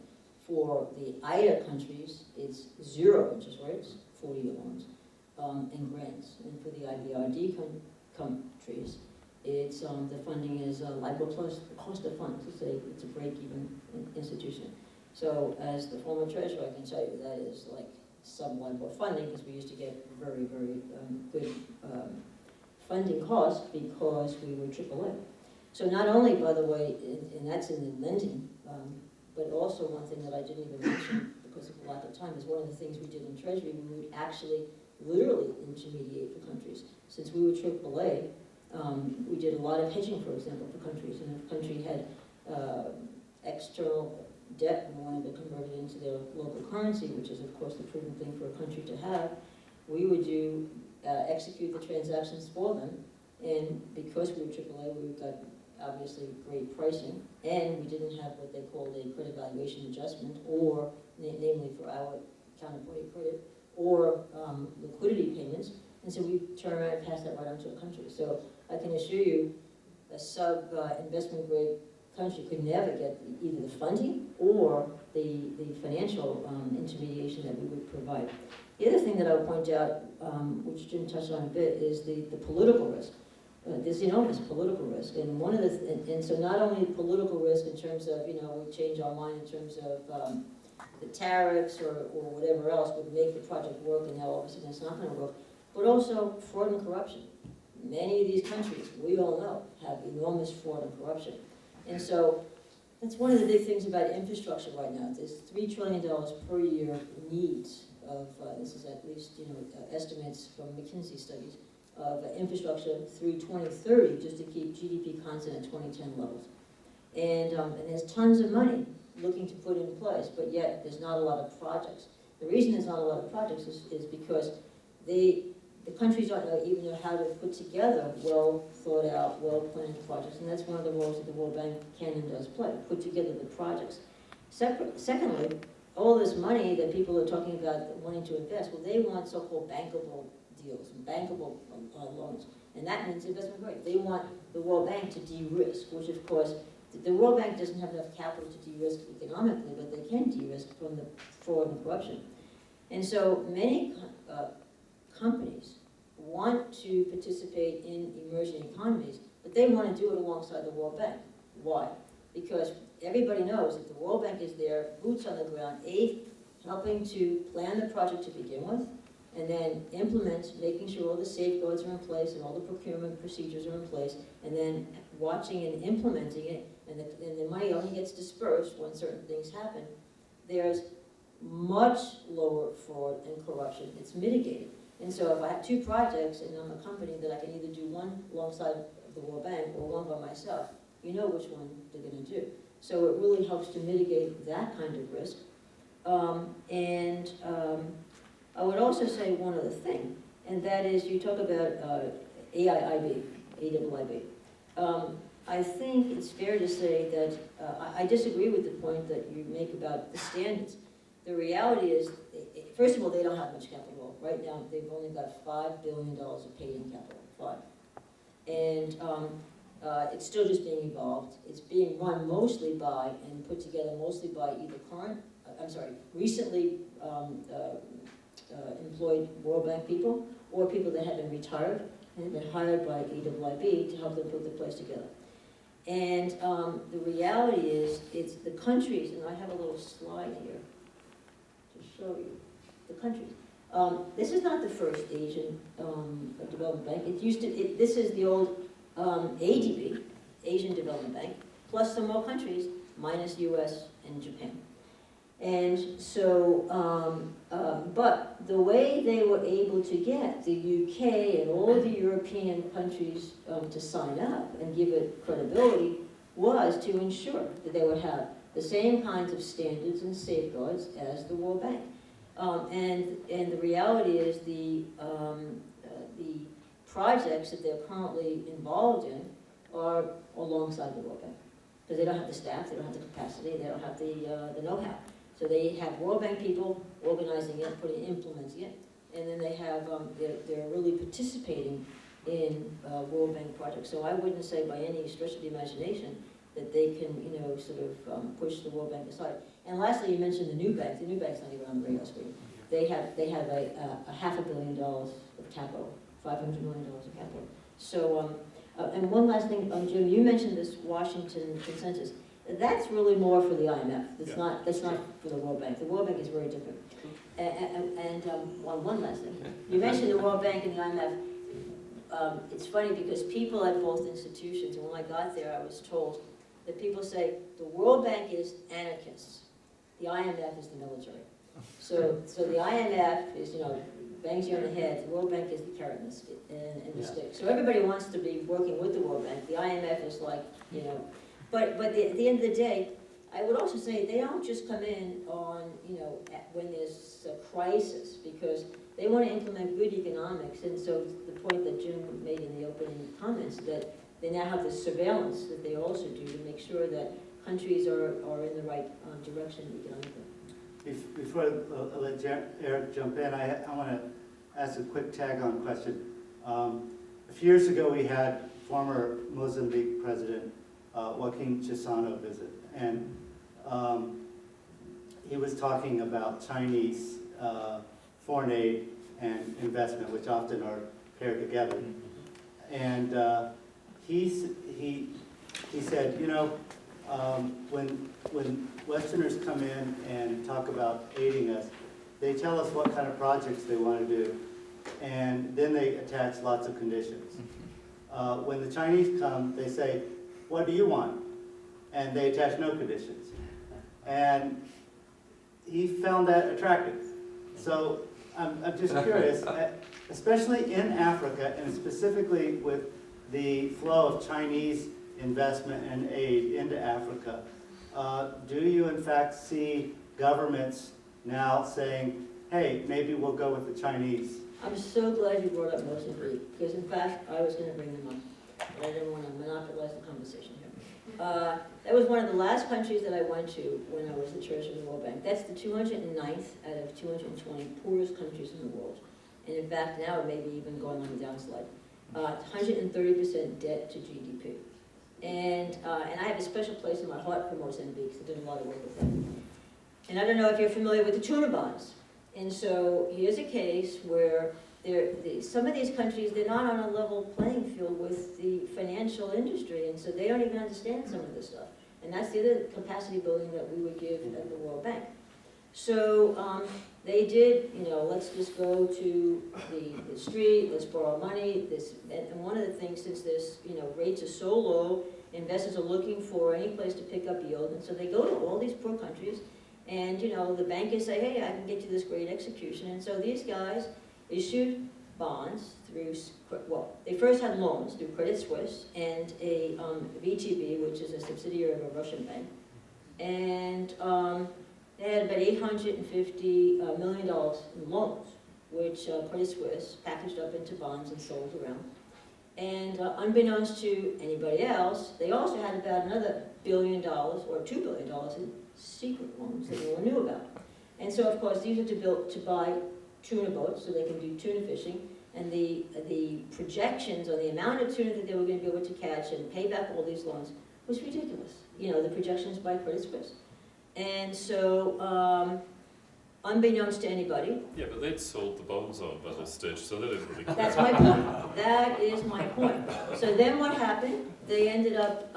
For the IDA countries, it's 0 interest rates, 40-year loans, and grants. And for the IBRD countries, it's the funding is LIBOR plus the cost of funds. It's a break-even institution. So as the former treasurer, I can tell you that is like sub-LIBOR funding because we used to get very, very good funding costs because we were AAA. So not only, by the way, and that's in the lending, but also one thing that I didn't even mention because of the lack of time is one of the things we did in Treasury, we would actually literally intermediate for countries. Since we were AAA, we did a lot of hedging, for example, for countries. And if a country had external debt and wanted to convert it into their local currency, which is, of course, the prudent thing for a country to have, we would execute the transactions for them. And because we were AAA, we got obviously great pricing, and we didn't have what they called a credit valuation adjustment, or namely for our counterparty credit, or liquidity payments. And so we turn around and pass that right on to a country. So I can assure you, a sub-investment grade country could never get either the funding or the financial intermediation that we would provide. The other thing that I would point out, which Jim touched on a bit, is the political risk. There's enormous political risk, and one of the so not only political risk in terms of we change our mind in terms of the tariffs or whatever else would make the project work, and now all of a sudden it's not going to work, but also fraud and corruption. Many of these countries, we all know, have enormous fraud and corruption, and so that's one of the big things about infrastructure right now. There's $3 trillion per year needs of this is at least estimates from McKinsey studies of infrastructure through 2030 just to keep GDP constant at 2010 levels. And there's tons of money looking to put in place, but yet there's not a lot of projects. The reason there's not a lot of projects is because the countries don't even know how to put together well thought out, well planned projects, and that's one of the roles that the World Bank can and does play, put together the projects. Secondly, all this money that people are talking about wanting to invest, well, they want so-called bankable deals and bankable loans, and that means investment grade. They want the World Bank to de-risk, which of course, the World Bank doesn't have enough capital to de-risk economically, but they can de-risk from the fraud and corruption. And so many companies want to participate in emerging economies, but they want to do it alongside the World Bank. Why? Because everybody knows that the World Bank is there, boots on the ground, helping to plan the project to begin with, and then implement, making sure all the safeguards are in place and all the procurement procedures are in place, and then watching and implementing it, and the money only gets dispersed when certain things happen, there's much lower fraud and corruption. It's mitigated. And so if I have two projects and I'm a company that I can either do one alongside the World Bank or one by myself, you know which one they're going to do. So it really helps to mitigate that kind of risk. I would also say one other thing, and that is you talk about AIIB. I think it's fair to say that I disagree with the point that you make about the standards. The reality is, first of all, they don't have much capital. Right now, they've only got $5 billion of paid-in capital, 5. And it's still just being evolved. It's being run mostly by, and put together mostly by either recently employed World Bank people, or people that have been retired and have been hired by AIIB to help them put the place together. And the reality is, it's the countries, and I have a little slide here to show you the countries. This is not the first Asian Development Bank. It used to. This is the old ADB, Asian Development Bank, plus some more countries, minus U.S. and Japan. And so, but the way they were able to get the UK and all the European countries to sign up and give it credibility was to ensure that they would have the same kinds of standards and safeguards as the World Bank. And the reality is the projects that they're currently involved in are alongside the World Bank. Because they don't have the staff, they don't have the capacity, they don't have the know-how. So they have World Bank people organizing it, implementing it, and then they have, they're really participating in World Bank projects. So I wouldn't say by any stretch of the imagination that they can, sort of push the World Bank aside. And lastly, you mentioned the new bank. The new bank's not even on the radar screen. They have a $500 million of capital, $500 million of capital. So, and one last thing, Jim, you mentioned this Washington consensus. That's really more for the IMF. That's not for the World Bank. The World Bank is very different. And one last thing. You mentioned the World Bank and the IMF. It's funny because people at both institutions, and when I got there, I was told that people say the World Bank is anarchists. The IMF is the military. So the IMF is, bangs you on the head. The World Bank is the carrot and the stick. So everybody wants to be working with the World Bank. The IMF is like, But at the end of the day, I would also say they don't just come in on, when there's a crisis, because they want to implement good economics. And so the point that Jim made in the opening comments, that they now have this surveillance that they also do to make sure that countries are in the right direction economically. Before I let Eric jump in, I want to ask a quick tag-on question. A few years ago, we had former Mozambique President Joaquin Chissano visit, and he was talking about Chinese foreign aid and investment, which often are paired together. And he said, when Westerners come in and talk about aiding us, they tell us what kind of projects they want to do, and then they attach lots of conditions. When the Chinese come, they say, "What do you want?" And they attach no conditions. And he found that attractive. So I'm just curious, especially in Africa, and specifically with the flow of Chinese investment and aid into Africa, do you in fact see governments now saying, hey, maybe we'll go with the Chinese? I'm so glad you brought up Mozambique, because in fact, I was going to bring them up, but I didn't want to monopolize the conversation here. That was one of the last countries that I went to when I was the treasurer of the World Bank. That's the 209th out of 220 poorest countries in the world. And in fact, now it may be even going on the downslide. 130% debt to GDP. And I have a special place in my heart for Mozambique, so I did a lot of work with them. And I don't know if you're familiar with the tuna bonds. And so here's a case where some of these countries, they're not on a level playing field with the financial industry, and so they don't even understand some of this stuff. And that's the other capacity building that we would give at the World Bank. So they did, let's just go to the street, let's borrow money, and one of the things, since this, rates are so low, investors are looking for any place to pick up yield, and so they go to all these poor countries, and, the bankers say, hey, I can get you this great execution, and so these guys issued bonds through, they first had loans through Credit Suisse and a VTB, which is a subsidiary of a Russian bank, and they had about $850 million in loans, which Credit Suisse packaged up into bonds and sold around. And unbeknownst to anybody else, they also had about another $1 billion or $2 billion in secret loans that no one knew about. And so, of course, these are to buy tuna boats so they can do tuna fishing. And the projections on the amount of tuna that they were going to be able to catch and pay back all these loans was ridiculous. The projections by Credit Suisse. And so, unbeknownst to anybody. Yeah, but they'd sold the bonds on by this stage, so they didn't really care. That's my point. That is my point. So then what happened? They ended up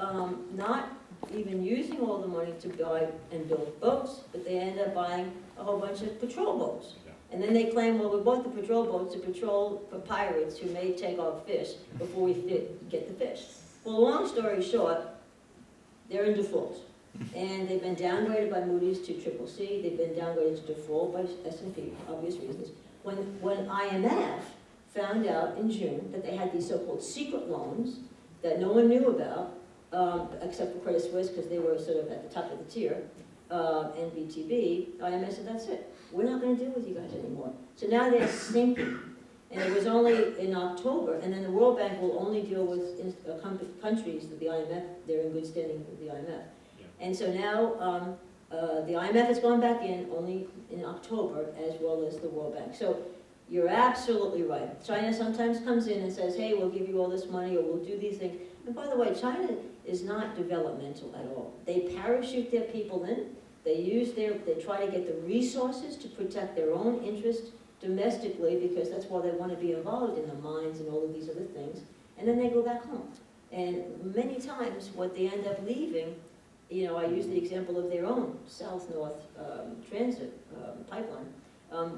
not even using all the money to buy and build boats, but they ended up buying a whole bunch of patrol boats. Yeah. And then they claim, well, we bought the patrol boats to patrol for pirates who may take off fish before we get the fish. Well, long story short, they're in default. And they've been downgraded by Moody's to CCC. They've been downgraded to default by S&P, for obvious reasons. When IMF found out in June that they had these so-called secret loans that no one knew about, except for Credit Suisse, because they were sort of at the top of the tier, and BTB, IMF said, that's it. We're not going to deal with you guys anymore. So now they're sinking. And it was only in October, and then the World Bank will only deal with countries that the IMF, they're in good standing with the IMF. And so now the IMF has gone back in only in October, as well as the World Bank. So you're absolutely right. China sometimes comes in and says, hey, we'll give you all this money, or we'll do these things. And by the way, China is not developmental at all. They parachute their people in. They try to get the resources to protect their own interest domestically, because that's why they want to be involved in the mines and all of these other things. And then they go back home. And many times what they end up leaving, I use the example of their own south-north transit pipeline.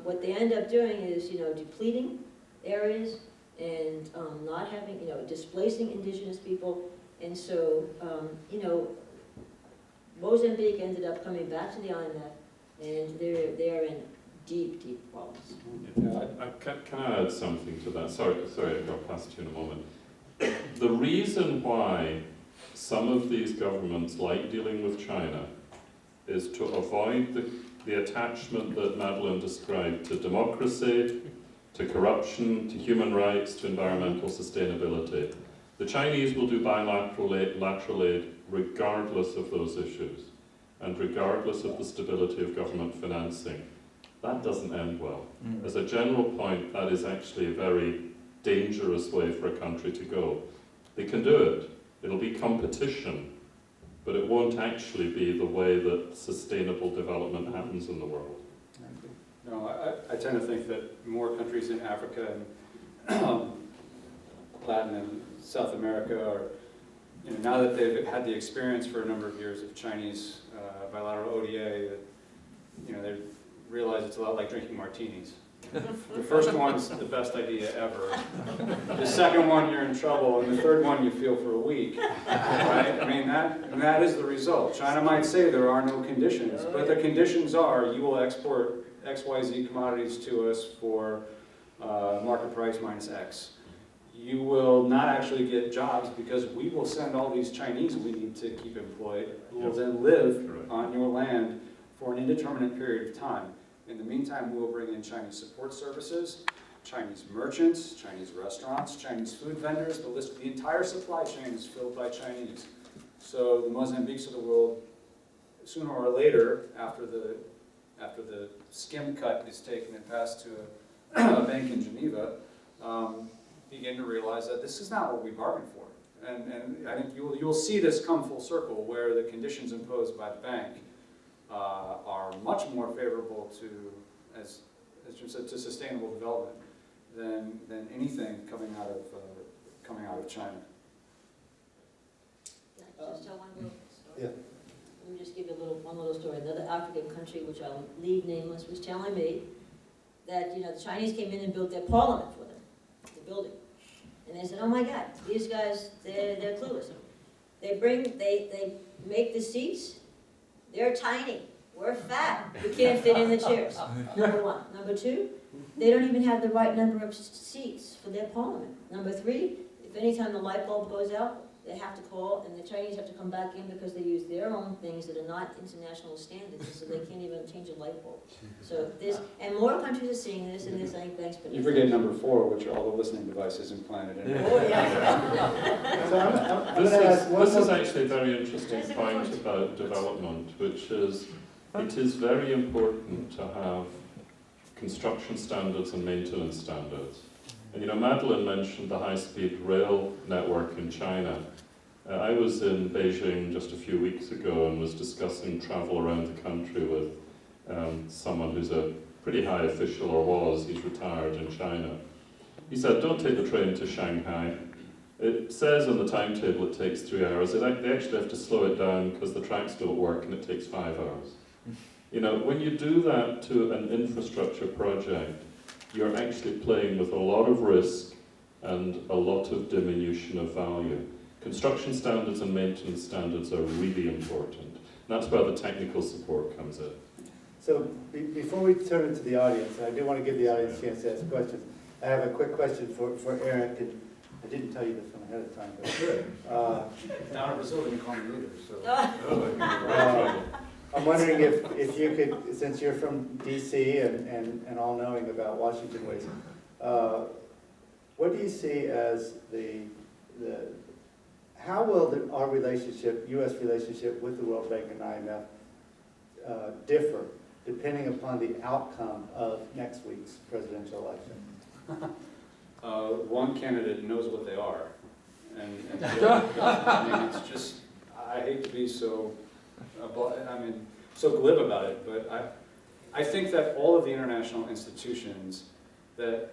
What they end up doing is, depleting areas and not having, displacing indigenous people. And so, Mozambique ended up coming back to the IMF, and they're in deep, deep problems. Yeah, can I add something to that? Sorry, I got past you in a moment. The reason why some of these governments like dealing with China is to avoid the attachment that Madelyn described to democracy, to corruption, to human rights, to environmental sustainability. The Chinese will do bilateral aid regardless of those issues and regardless of the stability of government financing. That doesn't end well. As a general point, that is actually a very dangerous way for a country to go. They can do it. It'll be competition, but it won't actually be the way that sustainable development happens in the world. No, I tend to think that more countries in Africa and Latin and South America are, now that they've had the experience for a number of years of Chinese bilateral ODA, that, they realize it's a lot like drinking martinis. The first one's the best idea ever. The second one, you're in trouble, and the third one, you feel for a week. Right? I mean, that is the result. China might say there are no conditions, but the conditions are you will export XYZ commodities to us for market price minus X. You will not actually get jobs because we will send all these Chinese we need to keep employed, who will then live on your land for an indeterminate period of time. In the meantime, we will bring in Chinese support services, Chinese merchants, Chinese restaurants, Chinese food vendors. The entire supply chain is filled by Chinese. So the Mozambiques of the world, sooner or later, after the skim cut is taken and passed to a bank in Geneva, begin to realize that this is not what we bargained for. And I think you'll see this come full circle, where the conditions imposed by the bank are much more favorable to, as Jim said, to sustainable development than anything coming out of China. Can I just tell one little story? Yeah. Let me just give you a little one little story. Another African country, which I'll leave nameless, was telling me that, the Chinese came in and built their parliament for them, the building. And they said, oh my God, these guys, they're clueless. They make the seats, they're tiny, we're fat, we can't fit in the chairs, number one. Number two, they don't even have the right number of seats for their parliament. Number three, if anytime the light bulb goes out, they have to call, and the Chinese have to come back in because they use their own things that are not international standards, so they can't even change a light bulb. So this, and more countries are seeing this, and they're saying thanks, but You forget number 4, which are all the listening devices implanted in it. Oh, yeah. So I'm going to ask one This is more. actually a very interesting That's a good point point. about development, which is it is very important to have construction standards and maintenance standards. And Madelyn mentioned the high-speed rail network in China. I was in Beijing just a few weeks ago and was discussing travel around the country with someone who's a pretty high official, or was, he's retired in China. He said, don't take the train to Shanghai. It says on the timetable it takes 3 hours. They actually have to slow it down because the tracks don't work and it takes 5 hours. When you do that to an infrastructure project, you're actually playing with a lot of risk and a lot of diminution of value. Construction standards and maintenance standards are really important. That's where the technical support comes in. So before we turn it to the audience, I do want to give the audience a chance to ask questions. I have a quick question for Eric, and I didn't tell you this one ahead of time, but Down in Brazil, you call me either, so. I'm wondering if you could, since you're from DC and all knowing about Washington ways, what do you see as how will our relationship, U.S. relationship with the World Bank and IMF differ depending upon the outcome of next week's presidential election? One candidate knows what they are, and the other, it's just, I hate to be so glib about it, but I think that all of the international institutions that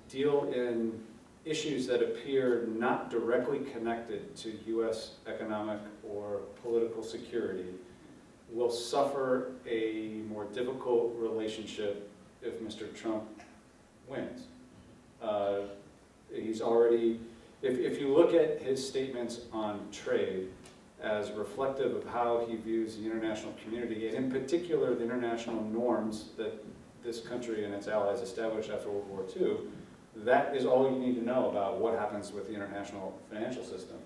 deal in issues that appear not directly connected to U.S. economic or political security will suffer a more difficult relationship if Mr. Trump wins. He's already, if you look at his statements on trade as reflective of how he views the international community, and in particular the international norms that this country and its allies established after World War II, that is all you need to know about what happens with the international financial system.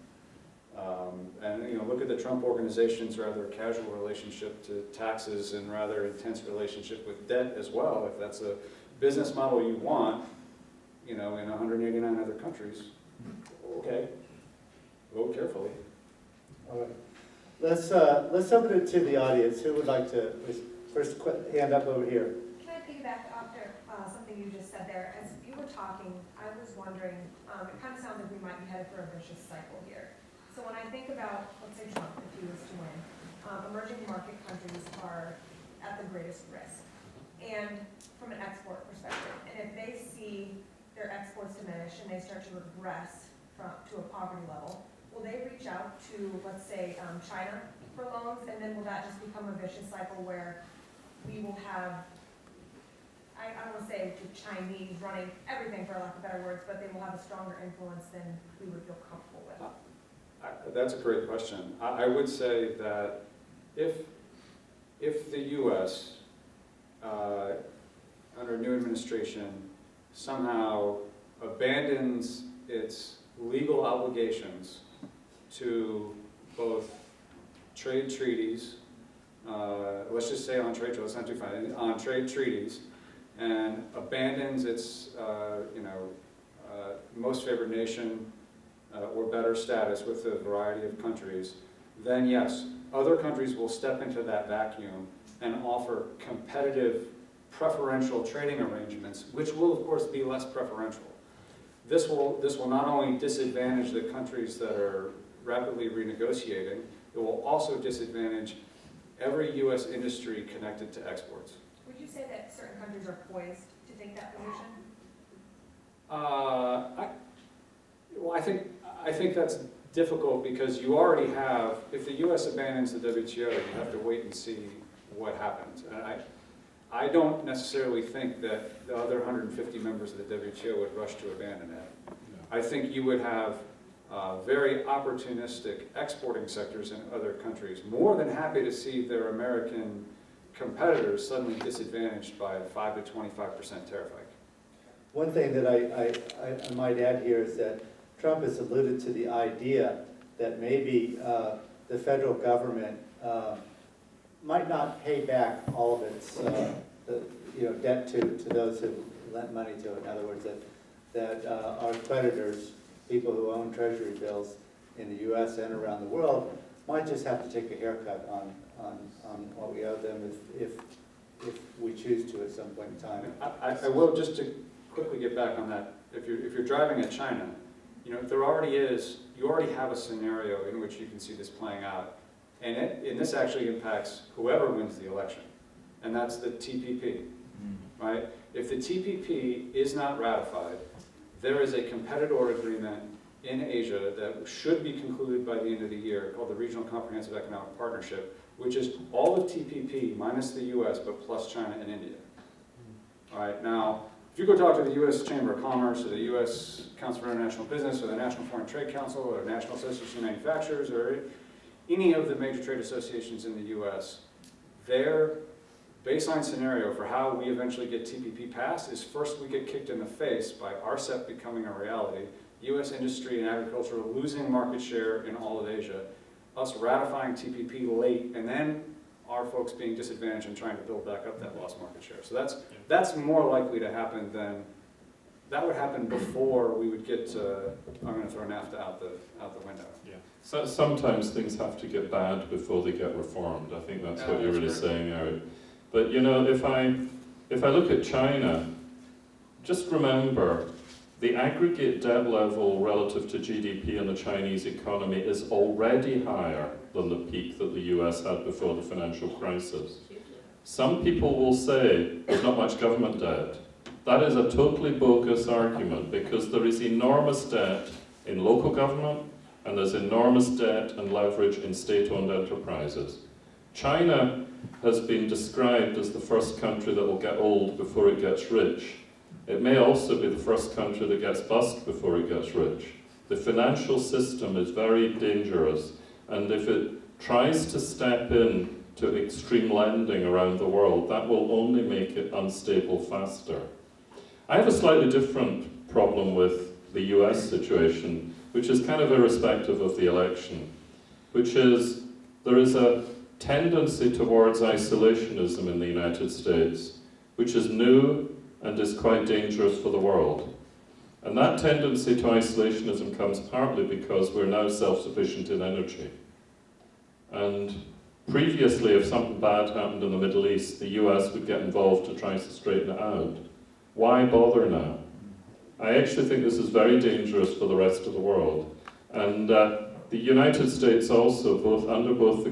And look at the Trump organization's rather casual relationship to taxes and rather intense relationship with debt as well. If that's a business model you want, in 189 other countries, okay, vote carefully. All right. Let's open it to the audience. Who would like to, first hand up over here? Can I piggyback after something you just said there? As you were talking, I was wondering, it kind of sounds like we might be headed for a vicious cycle here. So when I think about, let's say Trump, if he was to win, emerging market countries are at the greatest risk. And from an export perspective, and if they see their exports diminish and they start to regress to a poverty level, will they reach out to, let's say, China for loans, and then will that just become a vicious cycle where we will have, I don't want to say the Chinese running everything, for lack of better words, but they will have a stronger influence than we would feel comfortable with? That's a great question. I would say that if the U.S., under a new administration, somehow abandons its legal obligations to both trade treaties, let's just say on trade treaties, let's not too fine, on trade treaties, and abandons its most favored nation or better status with a variety of countries, then yes, other countries will step into that vacuum and offer competitive preferential trading arrangements, which will of course be less preferential. This will not only disadvantage the countries that are rapidly renegotiating, it will also disadvantage every U.S. industry connected to exports. Would you say that certain countries are poised to take that position? I think difficult because you already have, if the US abandons the WTO, you have to wait and see what happens. And I don't necessarily think that the other 150 members of the WTO would rush to abandon it. I think you would have very opportunistic exporting sectors in other countries, more than happy to see their American competitors suddenly disadvantaged by a 5 to 25% tariff hike. One thing that I might add here is that Trump has alluded to the idea that maybe the federal government might not pay back all of its debt to those who lent money to it. In other words, that our creditors, people who own treasury bills in the U.S. and around the world, might just have to take a haircut on what we owe them if we choose to at some point in time. I will, just to quickly get back on that, if you're driving at China, there already is, you already have a scenario in which you can see this playing out. And this actually impacts whoever wins the election, and that's the TPP, right? If the TPP is not ratified, there is a competitor agreement in Asia that should be concluded by the end of the year called the Regional Comprehensive Economic Partnership, which is all of TPP minus the US, but plus China and India. All right, now, if you go talk to the US Chamber of Commerce, or the US Council for International Business, or the National Foreign Trade Council, or the National Association of Manufacturers, or any of the major trade associations in the US, their baseline scenario for how we eventually get TPP passed is first we get kicked in the face by RCEP becoming a reality, US industry and agriculture losing market share in all of Asia, us ratifying TPP late, and then our folks being disadvantaged and trying to build back up that lost market share. So that's more likely to happen than, that would happen before we would get to, I'm going to throw NAFTA out the window. Yeah. So sometimes things have to get bad before they get reformed. I think that's what you're really saying, Eric. But if I look at China, just remember the aggregate debt level relative to GDP in the Chinese economy is already higher than the peak that the US had before the financial crisis. Some people will say there's not much government debt. That is a totally bogus argument because there is enormous debt in local government and there's enormous debt and leverage in state-owned enterprises. China has been described as the first country that will get old before it gets rich. It may also be the first country that gets bust before it gets rich. The financial system is very dangerous, and if it tries to step in to extreme lending around the world, that will only make it unstable faster. I have a slightly different problem with the US situation, which is kind of irrespective of the election, which is there is a tendency towards isolationism in the United States, which is new and is quite dangerous for the world. And that tendency to isolationism comes partly because we're now self-sufficient in energy. And previously, if something bad happened in the Middle East, the US would get involved to try to straighten it out. Why bother now? I actually think this is very dangerous for the rest of the world. And the United States also, under both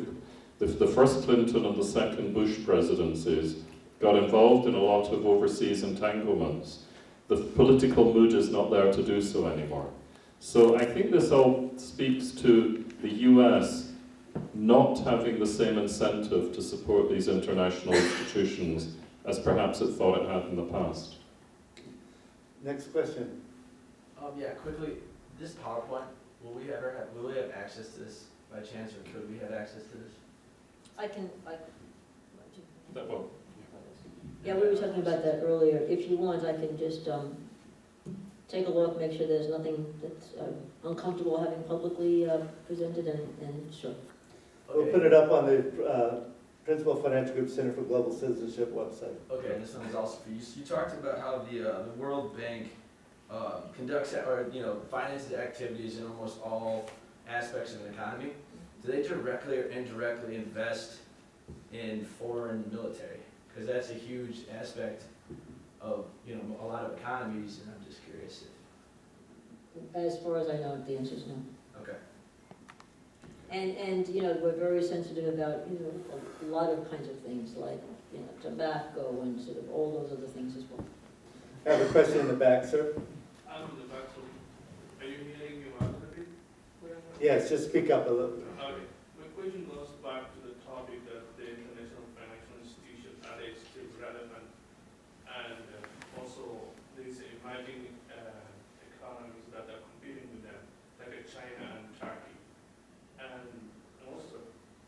the first Clinton and the second Bush presidencies, got involved in a lot of overseas entanglements. The political mood is not there to do so anymore. So I think this all speaks to the US not having the same incentive to support these international institutions as perhaps it thought it had in the past. Next question. Yeah, quickly, this PowerPoint, will we have access to this by chance, or could we have access to this? Yeah, we were talking about that earlier. If you want, I can just take a look, make sure there's nothing that's uncomfortable having publicly presented, and sure. We'll put it up on the Principal Financial Group Center for Global Citizenship website. Okay, and this one is also for you. So you talked about how the World Bank conducts finances activities in almost all aspects of an economy. Do they directly or indirectly invest in foreign military? Because that's a huge aspect of a lot of economies, and I'm just curious if. As far as I know, the answer is no. Okay. And we're very sensitive about a lot of kinds of things like tobacco and sort of all those other things as well. I have a question in the back, sir. I'm in the back, so are you hearing me well? Yes, just speak up a little. Okay, my question goes back to the topic that the international financial institutions, are they still relevant? And also, there's emerging economies that are competing with them, like China and Turkey. And also,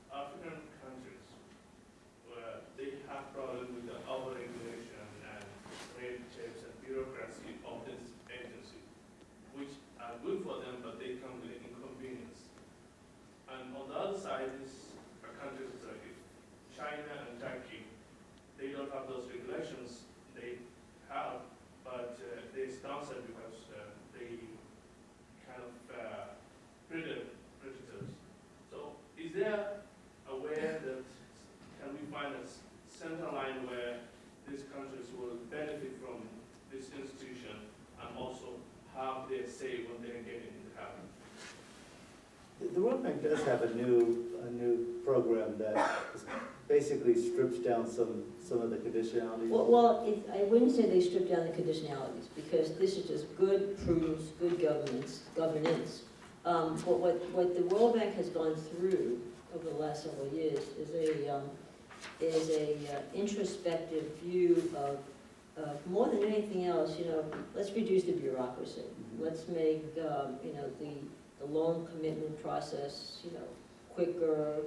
African countries, where they have problems with the overregulation and red tapes and bureaucracy of this agency, which are good for them, but they come with inconvenience. And on the other side is countries like China and Turkey. They don't have those regulations. They have, but there's downside because they kind of predators. So is there a way that can we find a center line where these countries will benefit from this institution and also have their say when they're getting in the cabinet? The World Bank does have a new program that basically strips down some of the conditionalities. I wouldn't say they strip down the conditionalities, because this is just good prudence, good governance. But what the World Bank has gone through over the last several years is a introspective view of more than anything else, let's reduce the bureaucracy. Let's make, the loan commitment process, quicker,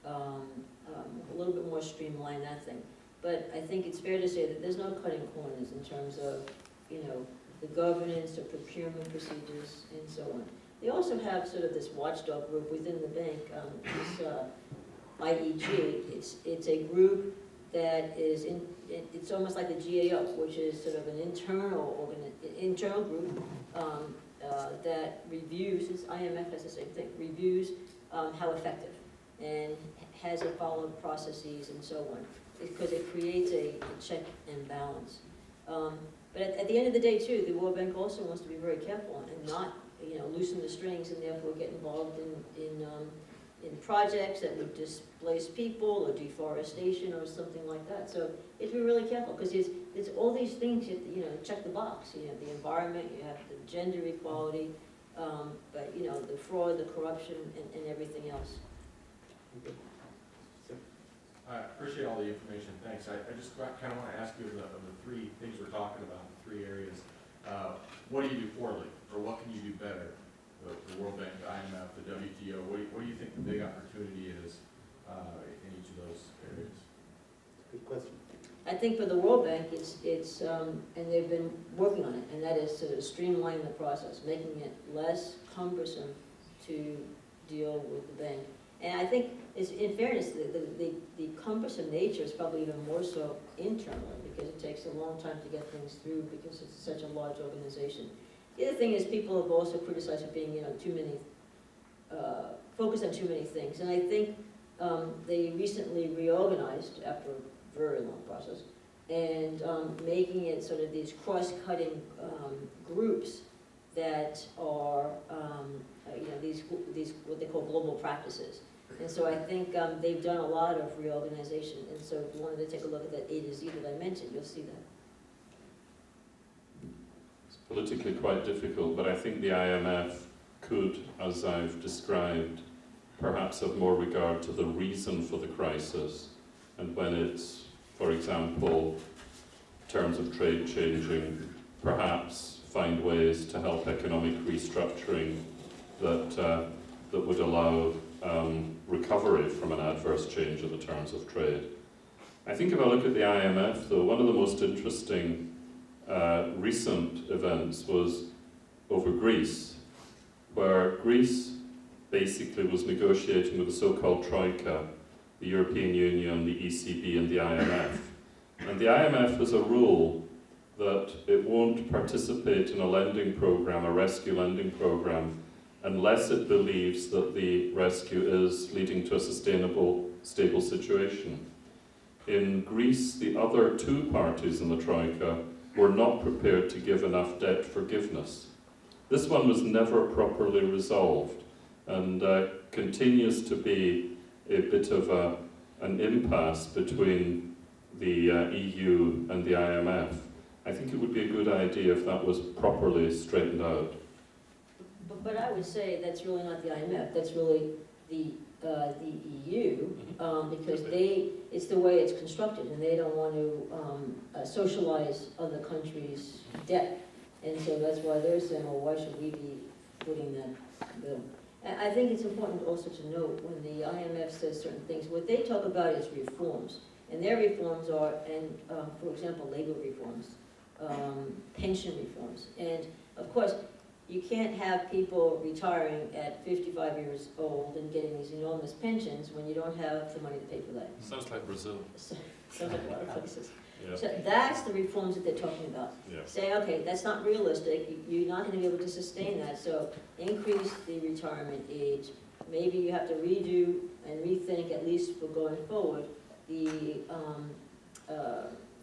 a little bit more streamlined, that thing. But I think it's fair to say that there's no cutting corners in terms of, the governance, the procurement procedures, and so on. They also have sort of this watchdog group within the bank, this IEG. It's a group that is it's almost like the GAO, which is sort of an internal group that reviews, IMF has the same thing, reviews how effective, and has it followed processes and so on, because it creates a check and balance. But at the end of the day, too, the World Bank also wants to be very careful and not, loosen the strings and therefore get involved in projects that would displace people or deforestation or something like that. So you have to be really careful, because there's all these things, you have to, check the box. You have the environment, you have the gender equality, but, the fraud, the corruption, and everything else. I appreciate all the information, thanks. I just kind of want to ask you of the three things we're talking about, the three areas. What do you do poorly, or what can you do better? The World Bank, the IMF, the WTO, what do you think the big opportunity is in each of those areas? Good question. I think for the World Bank, it's and they've been working on it, and that is to streamline the process, making it less cumbersome to deal with the bank. And I think, in fairness, the cumbersome nature is probably even more so internally, because it takes a long time to get things through, because it's such a large organization. The other thing is, people have also criticized it being, too many, focused on too many things. And I think they recently reorganized after a very long process, and making it sort of these cross-cutting groups that are, these what they call global practices. And so I think they've done a lot of reorganization. And so if you wanted to take a look at that A to Z that I mentioned, you'll see that. It's politically quite difficult, but I think the IMF could, as I've described, perhaps have more regard to the reason for the crisis, and when it's, for example, terms of trade changing, perhaps find ways to help economic restructuring that would allow recovery from an adverse change in the terms of trade. I think if I look at the IMF, though, one of the most interesting recent events was over Greece, where Greece basically was negotiating with the so-called Troika, the European Union, the ECB, and the IMF. And the IMF has a rule that it won't participate in a lending program, a rescue lending program, unless it believes that the rescue is leading to a sustainable, stable situation. In Greece, the other two parties in the Troika were not prepared to give enough debt forgiveness. This one was never properly resolved, and continues to be a bit of an impasse between the EU and the IMF. I think it would be a good idea if that was properly straightened out. But I would say that's really not the IMF, that's really the EU, because it's the way it's constructed, and they don't want to socialize other countries' debt. And so that's why they're saying, well, why should we be footing that bill? And I think it's important also to note, when the IMF says certain things, what they talk about is reforms. And their reforms are, for example, labor reforms, pension reforms. And of course, you can't have people retiring at 55 years old and getting these enormous pensions when you don't have the money to pay for that. Sounds like Brazil. Sounds like a lot of places. Yeah. So that's the reforms that they're talking about. Yeah. Say, okay, that's not realistic, you're not gonna be able to sustain that, so increase the retirement age. Maybe you have to redo and rethink, at least for going forward, the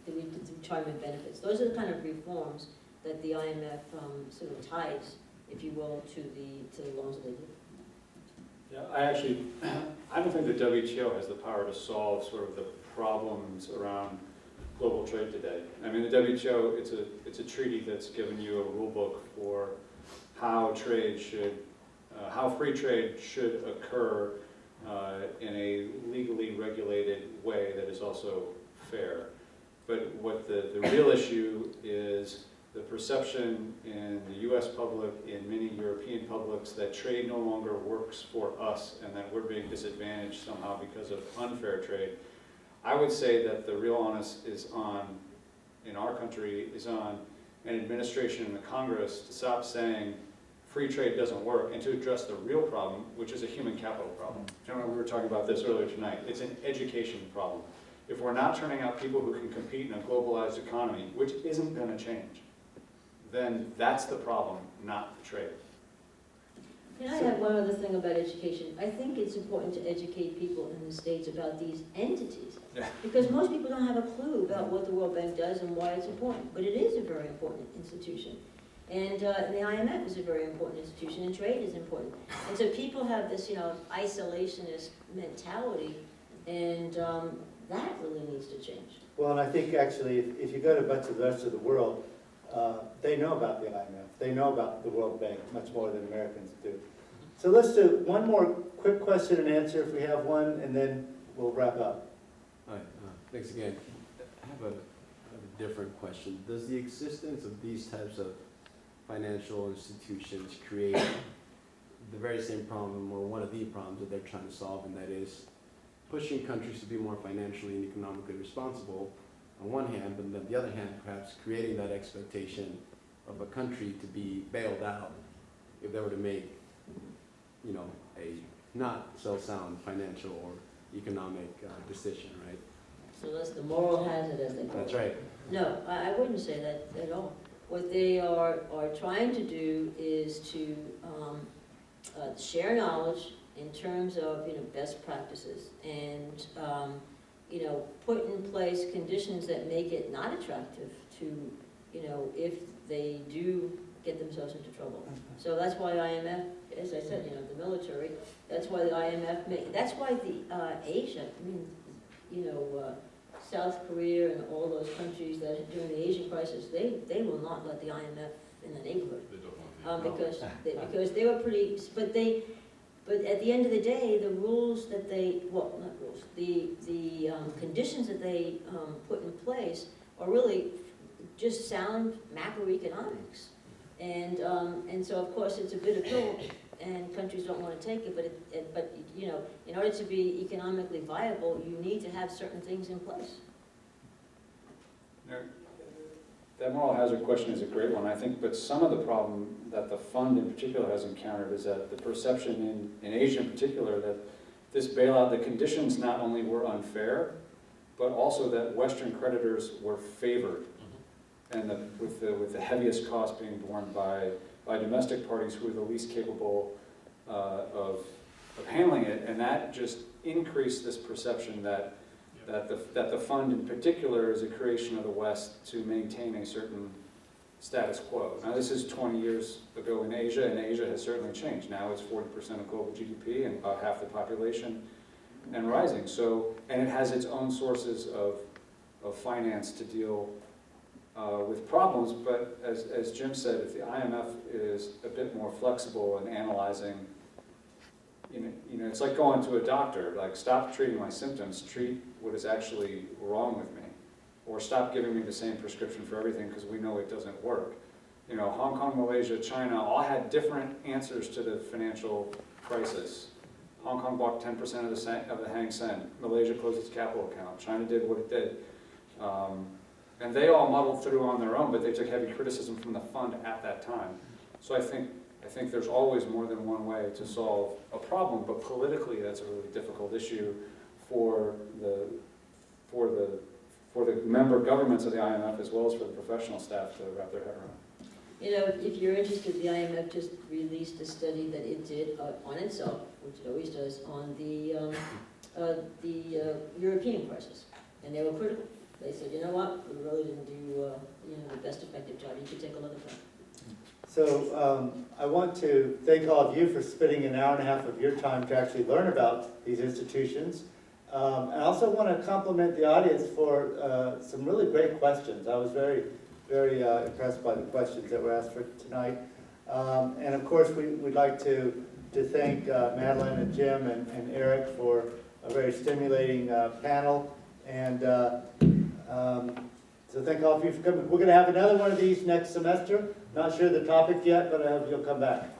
retirement benefits. Those are the kind of reforms that the IMF sort of ties, if you will, to the loans that they give. Yeah, I don't think the WTO has the power to solve sort of the problems around global trade today. I mean, the WTO, it's a treaty that's given you a rule book for how trade should, how free trade should occur in a legally regulated way that is also fair. But what the real issue is the perception in the US public, in many European publics, that trade no longer works for us and that we're being disadvantaged somehow because of unfair trade. I would say that the real onus is on, in our country, is on an administration and the Congress to stop saying free trade doesn't work and to address the real problem, which is a human capital problem. Gentlemen, we were talking about this earlier tonight. It's an education problem. If we're not turning out people who can compete in a globalized economy, which isn't going to change, then that's the problem, not the trade. Can I have one other thing about education? I think it's important to educate people in the States about these entities. Yeah. Because most people don't have a clue about what the World Bank does and why it's important. But it is a very important institution. And the IMF is a very important institution, and trade is important. And so people have this, isolationist mentality, and that really needs to change. Well, and I think actually, if you go to much of the rest of the world, they know about the IMF. They know about the World Bank much more than Americans do. So let's do one more quick question and answer if we have one, and then we'll wrap up. Hi, thanks again. I have a different question. Does the existence of these types of financial institutions create the very same problem, or one of the problems that they're trying to solve, and that is pushing countries to be more financially and economically responsible on one hand, but on the other hand, perhaps creating that expectation of a country to be bailed out if they were to make, a not so sound financial or economic decision, right? So that's the moral hazard, as they call it. That's right. No, I wouldn't say that at all. What they are trying to do is to share knowledge in terms of best practices, and put in place conditions that make it not attractive to if they do get themselves into trouble. So that's why IMF, as I said, the military. That's why the IMF that's why the Asia. South Korea and all those countries that during the Asian crisis, they will not let the IMF in the neighborhood. They don't want to. Because they were pretty, but at the end of the day, the rules that they, well, not rules, the conditions that they put in place are really just sound macroeconomics. And so of course it's a bitter pill, and countries don't want to take it, but in order to be economically viable, you need to have certain things in place. That moral hazard question is a great one, I think, but some of the problem that the fund in particular has encountered is that the perception in Asia in particular that this bailout, the conditions not only were unfair, but also that Western creditors were favored, and with the heaviest cost being borne by domestic parties who are the least capable of handling it, and that just increased this perception that the fund in particular is a creation of the West to maintain a certain status quo. Now this is 20 years ago in Asia, and Asia has certainly changed. Now it's 40% of global GDP and about half the population and rising. So, and it has its own sources of finance to deal with problems, but as Jim said, if the IMF is a bit more flexible in analyzing, it's like going to a doctor, like stop treating my symptoms, treat what is actually wrong with me, or stop giving me the same prescription for everything because we know it doesn't work. Hong Kong, Malaysia, China all had different answers to the financial crisis. Hong Kong bought 10% of the Hang Seng. Malaysia closed its capital account. China did what it did. And they all muddled through on their own, but they took heavy criticism from the fund at that time. So I think there's always more than one way to solve a problem, but politically that's a really difficult issue for the member governments of the IMF as well as for the professional staff to wrap their head around. If you're interested, the IMF just released a study that it did on itself, which it always does, on the European crisis. And they were critical. They said, you know what, we really didn't do the best effective job. You could take a look at that. So I want to thank all of you for spending an hour and a half of your time to actually learn about these institutions. And I also want to compliment the audience for some really great questions. I was very impressed by the questions that were asked for tonight. And of course, we'd like to thank Madelyn and Jim and Eric for a very stimulating panel. And so thank all of you for coming. We're going to have another one of these next semester. Not sure the topic yet, but I hope you'll come back.